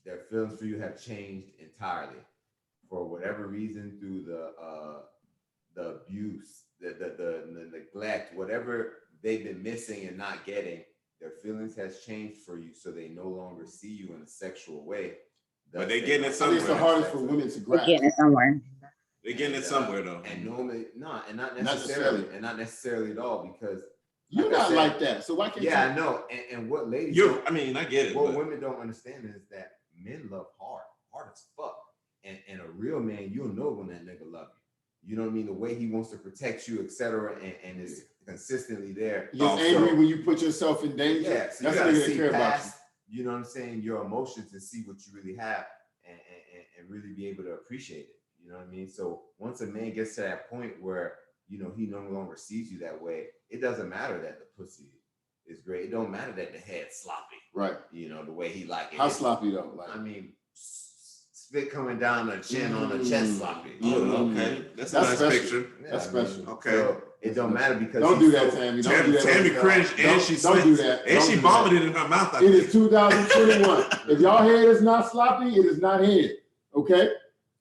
Speaker 3: Their feelings for you have changed entirely for whatever reason through the abuse, the neglect, whatever they've been missing and not getting. Their feelings has changed for you, so they no longer see you in a sexual way.
Speaker 1: But they're getting it somewhere.
Speaker 2: It's the hardest for women to grasp.
Speaker 8: They're getting it somewhere.
Speaker 1: They're getting it somewhere though.
Speaker 3: And normally, not necessarily at all, because
Speaker 2: you're not like that. So why can't you?
Speaker 3: I know. And what ladies
Speaker 1: I get it.
Speaker 3: What women don't understand is that men love hard as fuck. And a real man, you'll know when that nigga love you. You know what I mean? The way he wants to protect you, etc., and is consistently there.
Speaker 2: You're angry when you put yourself in danger.
Speaker 3: Yeah, so
Speaker 2: that's
Speaker 3: you gotta see
Speaker 2: care about
Speaker 3: you know what I'm saying, your emotions and see what you really have and really be able to appreciate it. You know what I mean? So once a man gets to that point where, you know, he no longer sees you that way, it doesn't matter that the pussy is great. It don't matter that the head's sloppy.
Speaker 2: Right.
Speaker 3: You know, the way he like it.
Speaker 2: How sloppy though? Like,
Speaker 3: I mean, spit coming down the chin on the chest sloppy.
Speaker 1: Okay. That's a nice
Speaker 2: special.
Speaker 1: Picture.
Speaker 2: Yeah, that's special.
Speaker 1: Okay.
Speaker 3: So it don't matter because
Speaker 2: don't do that, Tammy. Don't do that.
Speaker 1: Tammy cringed and she
Speaker 2: don't do that.
Speaker 1: And she vomited in her mouth.
Speaker 2: It is 2021. If y'all head is not sloppy, it is not head. Okay.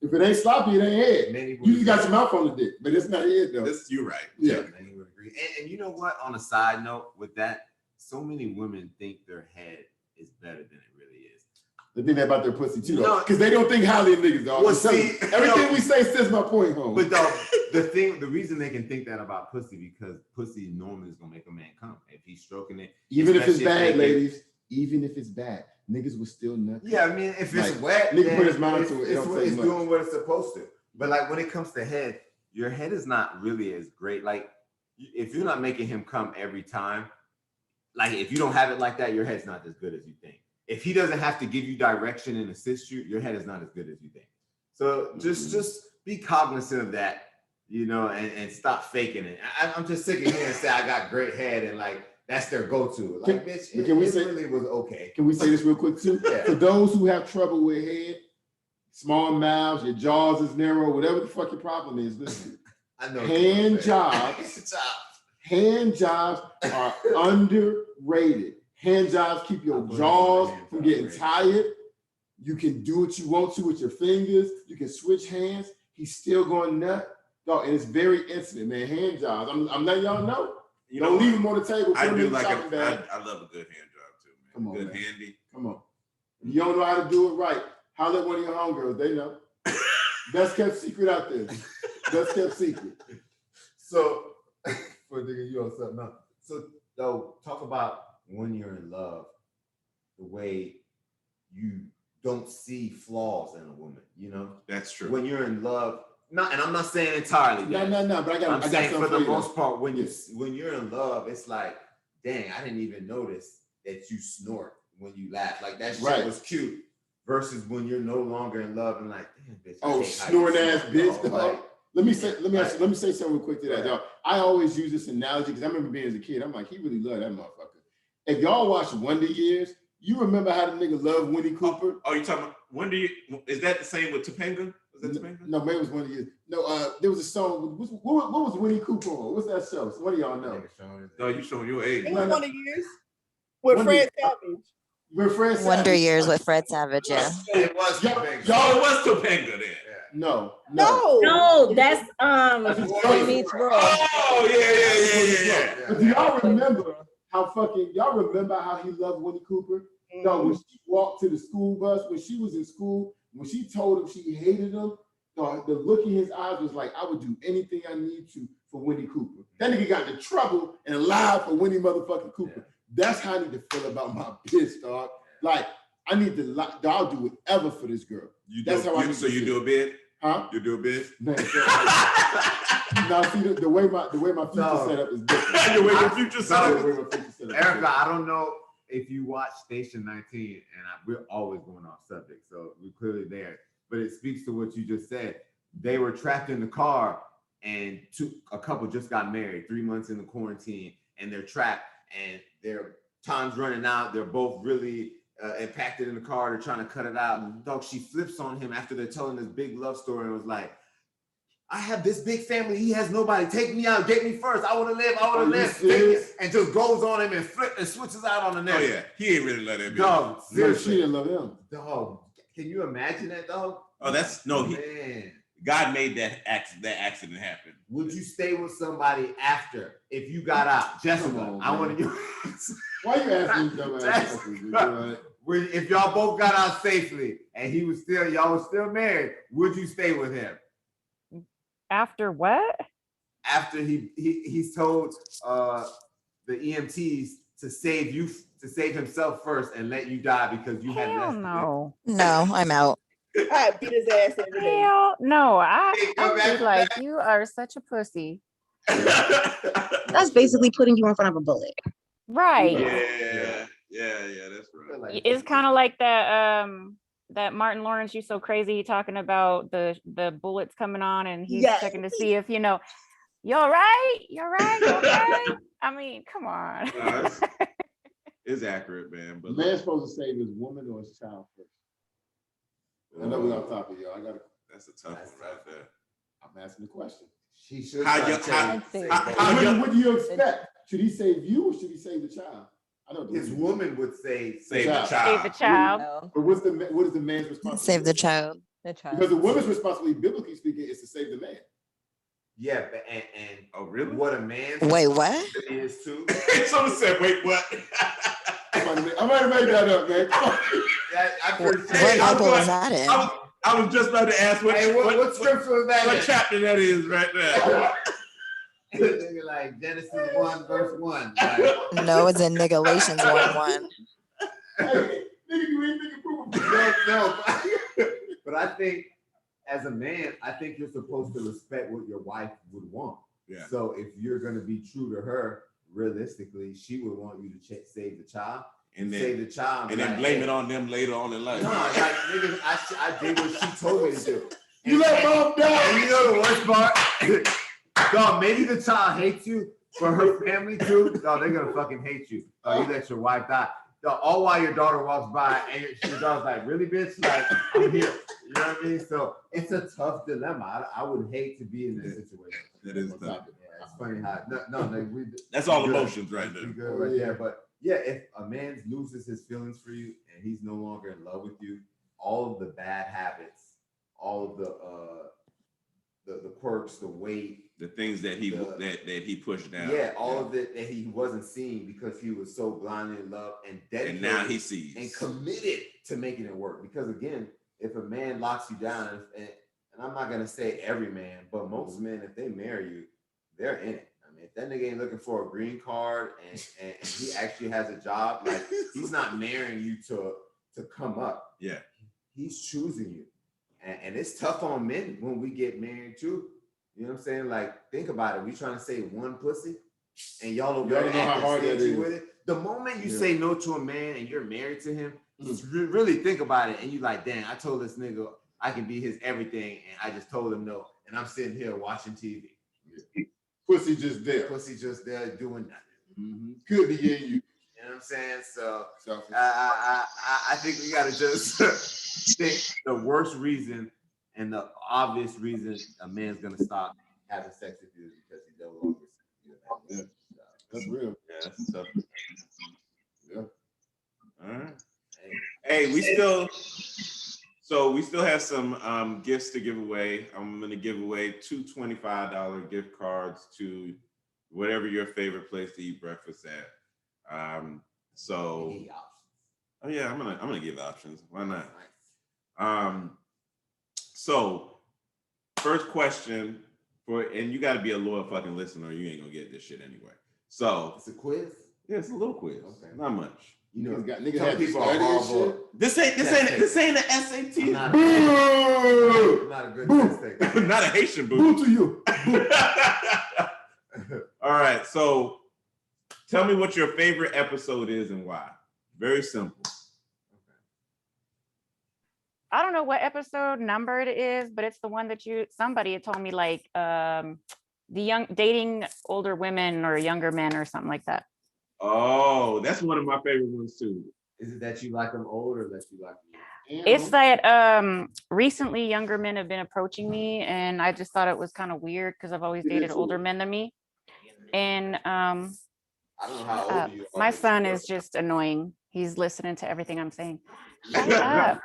Speaker 2: If it ain't sloppy, it ain't head. You just got your mouth on the dick, but it's not head though.
Speaker 1: You're right.
Speaker 2: Yeah.
Speaker 3: Many would agree. And you know what? On a side note with that, so many women think their head is better than it really is.
Speaker 2: They think that about their pussy too, though, because they don't think highly of niggas, dog.
Speaker 3: Well, see,
Speaker 2: everything we say says my point home.
Speaker 3: But the reason they can think that about pussy because pussy normally is gonna make a man come if he's stroking it.
Speaker 2: Even if it's bad, ladies. Even if it's bad, niggas will still nut.
Speaker 3: Yeah, I mean, if it's wet,
Speaker 2: nigga put his mind to it.
Speaker 3: It's doing what it's supposed to. But like when it comes to head, your head is not really as great. Like if you're not making him come every time, like if you don't have it like that, your head's not as good as you think. If he doesn't have to give you direction and assist you, your head is not as good as you think. So just be cognizant of that, you know, and stop faking it. I'm just sick of hearing say I got great head and like that's their go-to. Like, bitch, it really was okay.
Speaker 2: Can we say this real quick too?
Speaker 3: Yeah.
Speaker 2: For those who have trouble with head, small mouths, your jaws is narrow, whatever the fuck your problem is, listen.
Speaker 3: I know.
Speaker 2: Hand jobs are underrated. Hand jobs keep your jaws from getting tired. You can do what you want to with your fingers. You can switch hands. He's still going nut. Dog, and it's very intimate, man. Hand jobs. I'm letting y'all know. Don't leave them on the table.
Speaker 1: I do like I love a good hand job too, man.
Speaker 2: Come on,
Speaker 1: good
Speaker 2: man.
Speaker 1: handy.
Speaker 2: Come on. If you don't know how to do it right, holler at one of your homegirls. They know. Best kept secret out there. Best kept secret.
Speaker 3: So, for nigga, you on something else. So, though, talk about when you're in love, the way you don't see flaws in a woman. You know,
Speaker 1: that's true.
Speaker 3: When you're in love. And I'm not saying entirely.
Speaker 2: No. But
Speaker 3: I'm saying for the most part, when you're in love, it's like, dang, I didn't even notice that you snort when you laugh. Like that shit was cute. Versus when you're no longer in love and like, damn, bitch.
Speaker 2: Oh, snoring ass bitch. Like, let me say something real quick to that, y'all. I always use this analogy because I remember being as a kid. I'm like, he really loved that motherfucker. If y'all watch Wonder Years, you remember how the nigga loved Winnie Cooper?
Speaker 1: Oh, you talking about Wonder Years? Is that the same with Topanga?
Speaker 2: No, maybe it was Wonder Years. No, there was a song. What was Winnie Cooper on? What's that show? So what do y'all know?
Speaker 1: No, you showing your age.
Speaker 10: It was Wonder Years with Fred Savage.
Speaker 2: With Fred Savage.
Speaker 12: Wonder Years with Fred Savage, yeah.
Speaker 3: It was Topanga.
Speaker 1: Y'all, it was Topanga then.
Speaker 2: No,
Speaker 11: that's
Speaker 5: Boy Meets World.
Speaker 1: Oh yeah.
Speaker 2: But do y'all remember y'all remember how he loved Winnie Cooper? No, when she walked to the school bus, when she was in school, when she told him she hated him, the look in his eyes was like, I would do anything I need to for Winnie Cooper. That nigga got into trouble and lied for Winnie motherfucking Cooper. Yeah. That's how I need to feel about my bitch, dog. Like, I need to, I'll do whatever for this girl. That's how I need to
Speaker 1: you do a bid?
Speaker 2: Huh?
Speaker 1: You do a bid?
Speaker 2: Man, now see the way my future setup is different.
Speaker 1: The way your future setup
Speaker 2: is
Speaker 3: Erica, I don't know if you watch Station 19, and we're always going off subject, so we're clearly there. But it speaks to what you just said. They were trapped in the car, and a couple just got married 3 months in the quarantine, and they're trapped, and their time's running out. They're both really impacted in the car. They're trying to cut it out. Dog, she flips on him after they're telling this big love story and was like, I have this big family. He has nobody. Take me out. Get me first. I want to live. I want to live. And just goes on him and switches out on the next.
Speaker 1: Oh, yeah. He ain't really let him.
Speaker 3: Dog, seriously.
Speaker 2: She didn't love him.
Speaker 3: Dog, can you imagine that, dog?
Speaker 1: Oh, man. God made that accident happen.
Speaker 3: Would you stay with somebody after if you got out? Jessica, I want to.
Speaker 2: Why you asking me dumbass?
Speaker 3: If y'all both got out safely and y'all was still married, would you stay with him?
Speaker 4: After what?
Speaker 3: After he's told the EMTs to save himself first and let you die because you had less.
Speaker 12: No, I'm out.
Speaker 10: I beat his ass every day.
Speaker 4: Hell no, I feel like you are such a pussy.
Speaker 8: That's basically putting you in front of a bullet.
Speaker 4: Right.
Speaker 1: Yeah, that's right.
Speaker 4: It's kind of like that Martin Lawrence, You So Crazy, talking about the bullets coming on and he's checking to see if, you're right. I mean, come on.
Speaker 1: It's accurate, man. But
Speaker 2: man's supposed to save his woman or his child first. I know we're off topic, y'all.
Speaker 1: That's a tough one right there.
Speaker 2: I'm asking the question.
Speaker 3: She should.
Speaker 2: What do you expect? Should he save you or should he save the child? I know
Speaker 3: his woman would say
Speaker 1: save the child.
Speaker 4: Save the child.
Speaker 2: But what is the man's responsibility?
Speaker 12: Save the child.
Speaker 5: The child.
Speaker 2: Because the woman's responsibility, biblically speaking, is to save the man.
Speaker 3: Yeah, but and
Speaker 1: oh really?
Speaker 3: What a man's
Speaker 12: Wait, what?
Speaker 3: is too.
Speaker 1: Someone said, "Wait, what?"
Speaker 2: I might have made that up, man.
Speaker 12: What Bible was that in?
Speaker 1: I was just about to ask
Speaker 3: what scripture was that?
Speaker 1: What chapter that is right there?
Speaker 3: Nigga, like Genesis 1 verse 1. Like.
Speaker 12: No, it's in Galatians 1:1.
Speaker 2: Hey, nigga, you ain't nigga proof.
Speaker 3: No. But I think as a man, I think you're supposed to respect what your wife would want.
Speaker 1: Yeah.
Speaker 3: So if you're gonna be true to her, realistically, she would want you to save the child.
Speaker 1: And then
Speaker 3: save the child.
Speaker 1: And then blame it on them later on in life.
Speaker 3: No, like nigga, I did what she told me to do.
Speaker 2: You let mom die.
Speaker 3: And you know the worst part? Dog, maybe the child hates you, but her family too. Dog, they're gonna fucking hate you. You let your wife die. Dog, all while your daughter walks by and your daughter's like, really, bitch? Like, I'm here. You know what I mean? So it's a tough dilemma. I would hate to be in this situation.
Speaker 1: That is tough.
Speaker 3: Yeah, it's funny how
Speaker 1: that's all emotions right there.
Speaker 3: Good right there. But yeah, if a man loses his feelings for you and he's no longer in love with you, all of the bad habits, all of the quirks, the weight,
Speaker 1: the things that he pushed down.
Speaker 3: Yeah, all of it that he wasn't seeing because he was so blindly in love and dedicated.
Speaker 1: And now he sees.
Speaker 3: And committed to making it work. Because again, if a man locks you down, and I'm not gonna say every man, but most men, if they marry you, they're in it. I mean, if that nigga ain't looking for a green card and he actually has a job, like he's not marrying you to come up.
Speaker 1: Yeah.
Speaker 3: He's choosing you. And it's tough on men when we get married too. You know what I'm saying? Like, think about it. We trying to say one pussy, and y'all over there
Speaker 2: know how hard that is.
Speaker 3: with it. The moment you say no to a man and you're married to him, really think about it, and you like, damn, I told this nigga I can be his everything, and I just told him no, and I'm sitting here watching TV.
Speaker 2: Pussy just there.
Speaker 3: Pussy just there doing nothing.
Speaker 2: Mm-hmm. Could be in you.
Speaker 3: You know what I'm saying? So I think we gotta just think the worst reason and the obvious reason a man's gonna stop having sex with you is because he no longer sees you.
Speaker 2: Yeah, that's real.
Speaker 1: Yeah, that's tough.
Speaker 2: Yeah.
Speaker 1: All right. Hey, we still have some gifts to give away. I'm gonna give away two $25 gift cards to whatever your favorite place to eat breakfast at. Oh yeah, I'm gonna give options. Why not? So first question and you got to be a loyal fucking listener, or you ain't gonna get this shit anyway. So
Speaker 3: it's a quiz.
Speaker 1: Yeah, it's a little quiz. Okay. Not much.
Speaker 2: You know, niggas
Speaker 3: some
Speaker 2: have
Speaker 3: people are horrible.
Speaker 1: This ain't the SAT.
Speaker 3: I'm not a good test taker.
Speaker 1: Not a Haitian boo.
Speaker 2: Boo to you.
Speaker 1: All right, so tell me what your favorite episode is and why. Very simple.
Speaker 4: I don't know what episode number it is, but it's the one that somebody had told me, like dating older women or younger men or something like that.
Speaker 1: Oh, that's one of my favorite ones too.
Speaker 3: Is it that you like them old or that you like them?
Speaker 4: It's that recently younger men have been approaching me, and I just thought it was kind of weird because I've always dated older men than me. And
Speaker 3: I don't know how old you are.
Speaker 4: my son is just annoying. He's listening to everything I'm saying. Shut up.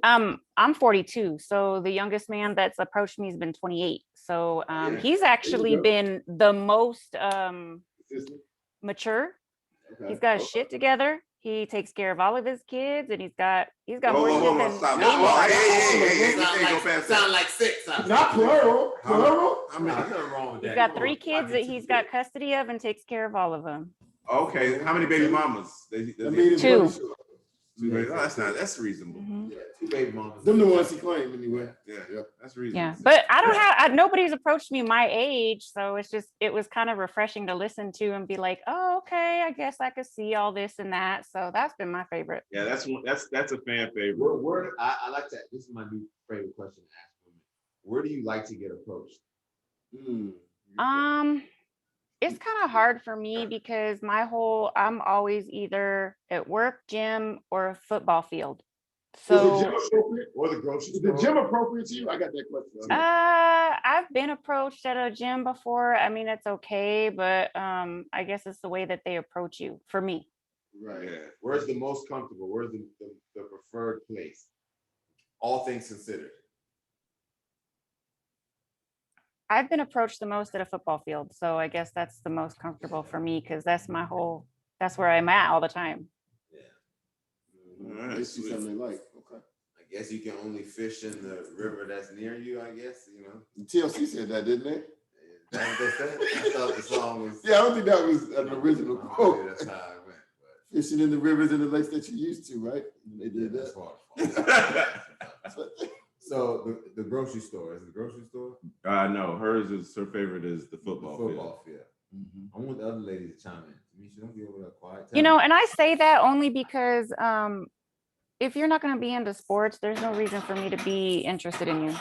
Speaker 4: I'm 42, so the youngest man that's approached me has been 28. So he's actually been the most mature. Okay. He's got his shit together. He takes care of all of his kids, and he's got more shit than
Speaker 3: sound like six.
Speaker 2: Not plural. Plural.
Speaker 3: I mean, nothing wrong with that.
Speaker 4: He's got 3 kids that he's got custody of and takes care of all of them.
Speaker 1: Okay, how many baby mamas?
Speaker 4: 2.
Speaker 1: That's reasonable.
Speaker 4: Mm-hmm.
Speaker 3: Yeah, 2 baby mamas.
Speaker 2: Them the ones he claimed anyway.
Speaker 1: Yeah, that's reasonable.
Speaker 4: Yeah, but I don't have nobody's approached me my age, so it was kind of refreshing to listen to and be like, oh, okay, I guess I could see all this and that. So that's been my favorite.
Speaker 1: Yeah, that's a fan favorite.
Speaker 3: Where I like that. This is my new favorite question to ask women. Where do you like to get approached?
Speaker 4: It's kind of hard for me because I'm always either at work, gym, or a football field. So
Speaker 2: is the gym appropriate or the grocery store? Is the gym appropriate to you? I got that question.
Speaker 4: I've been approached at a gym before. I mean, it's okay, but I guess it's the way that they approach you for me.
Speaker 3: Right. Yeah. Where's the most comfortable? Where's the preferred place? All things considered.
Speaker 4: I've been approached the most at a football field. So I guess that's the most comfortable for me because that's where I'm at all the time.
Speaker 2: All right, they see something they like. Okay.
Speaker 3: I guess you can only fish in the river that's near you, I guess, you know.
Speaker 2: TLC said that, didn't they?
Speaker 3: That's what they said. I thought the song was.
Speaker 2: Yeah, I don't think that was an original quote.
Speaker 3: That's how it went.
Speaker 2: Fishing in the rivers and the lakes that you used to, right? They did that.
Speaker 3: So the grocery store, is it the grocery store?
Speaker 1: No, her favorite is the football field.
Speaker 3: I want the other lady to chime in. Tamisha, don't be over there quiet.
Speaker 4: You know, and I say that only because if you're not going to be into sports, there's no reason for me to be interested in you.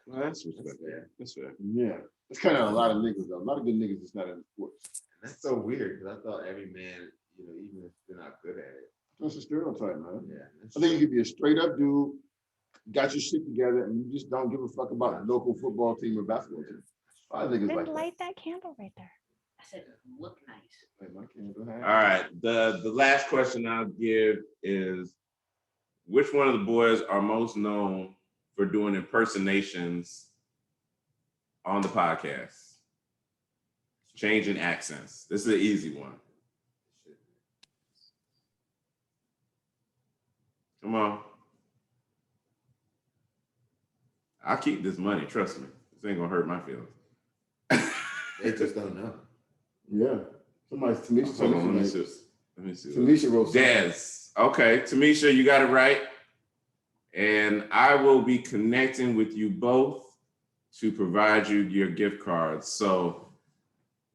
Speaker 1: Well, that's fair. That's fair.
Speaker 2: Yeah, it's kind of a lot of niggas though. A lot of good niggas is not in sports.
Speaker 3: And that's so weird because I thought every man, you know, even if they're not good at it.
Speaker 2: That's a stereotype, man.
Speaker 3: Yeah.
Speaker 2: I think you could be a straight up dude, got your shit together, and you just don't give a fuck about the local football team or basketball team. I think it's
Speaker 4: Then
Speaker 2: like
Speaker 4: light that candle right there.
Speaker 11: I said, look nice.
Speaker 2: that. My candle hang.
Speaker 1: All right. The last question I'll give is, which one of the boys are most known for doing impersonations on the podcast? Changing accents. This is an easy one. Come on. I'll keep this money, trust me. This ain't gonna hurt my feelings.
Speaker 3: They just don't know.
Speaker 2: Yeah. Tamisha.
Speaker 1: Hold on, let me see.
Speaker 2: Tamisha wrote something.
Speaker 1: Dez. Okay, Tamisha, you got it right. And I will be connecting with you both to provide you your gift cards. So,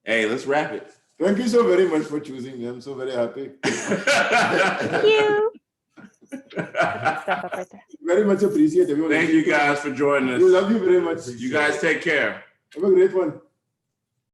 Speaker 1: hey, let's wrap it.
Speaker 2: Thank you so very much for choosing me. I'm so very happy.
Speaker 4: Thank you. Stuff up right there.
Speaker 2: Very much appreciate it.
Speaker 1: Thank you guys for joining us.
Speaker 2: We love you very much.
Speaker 1: You guys take care.
Speaker 2: Have a great one.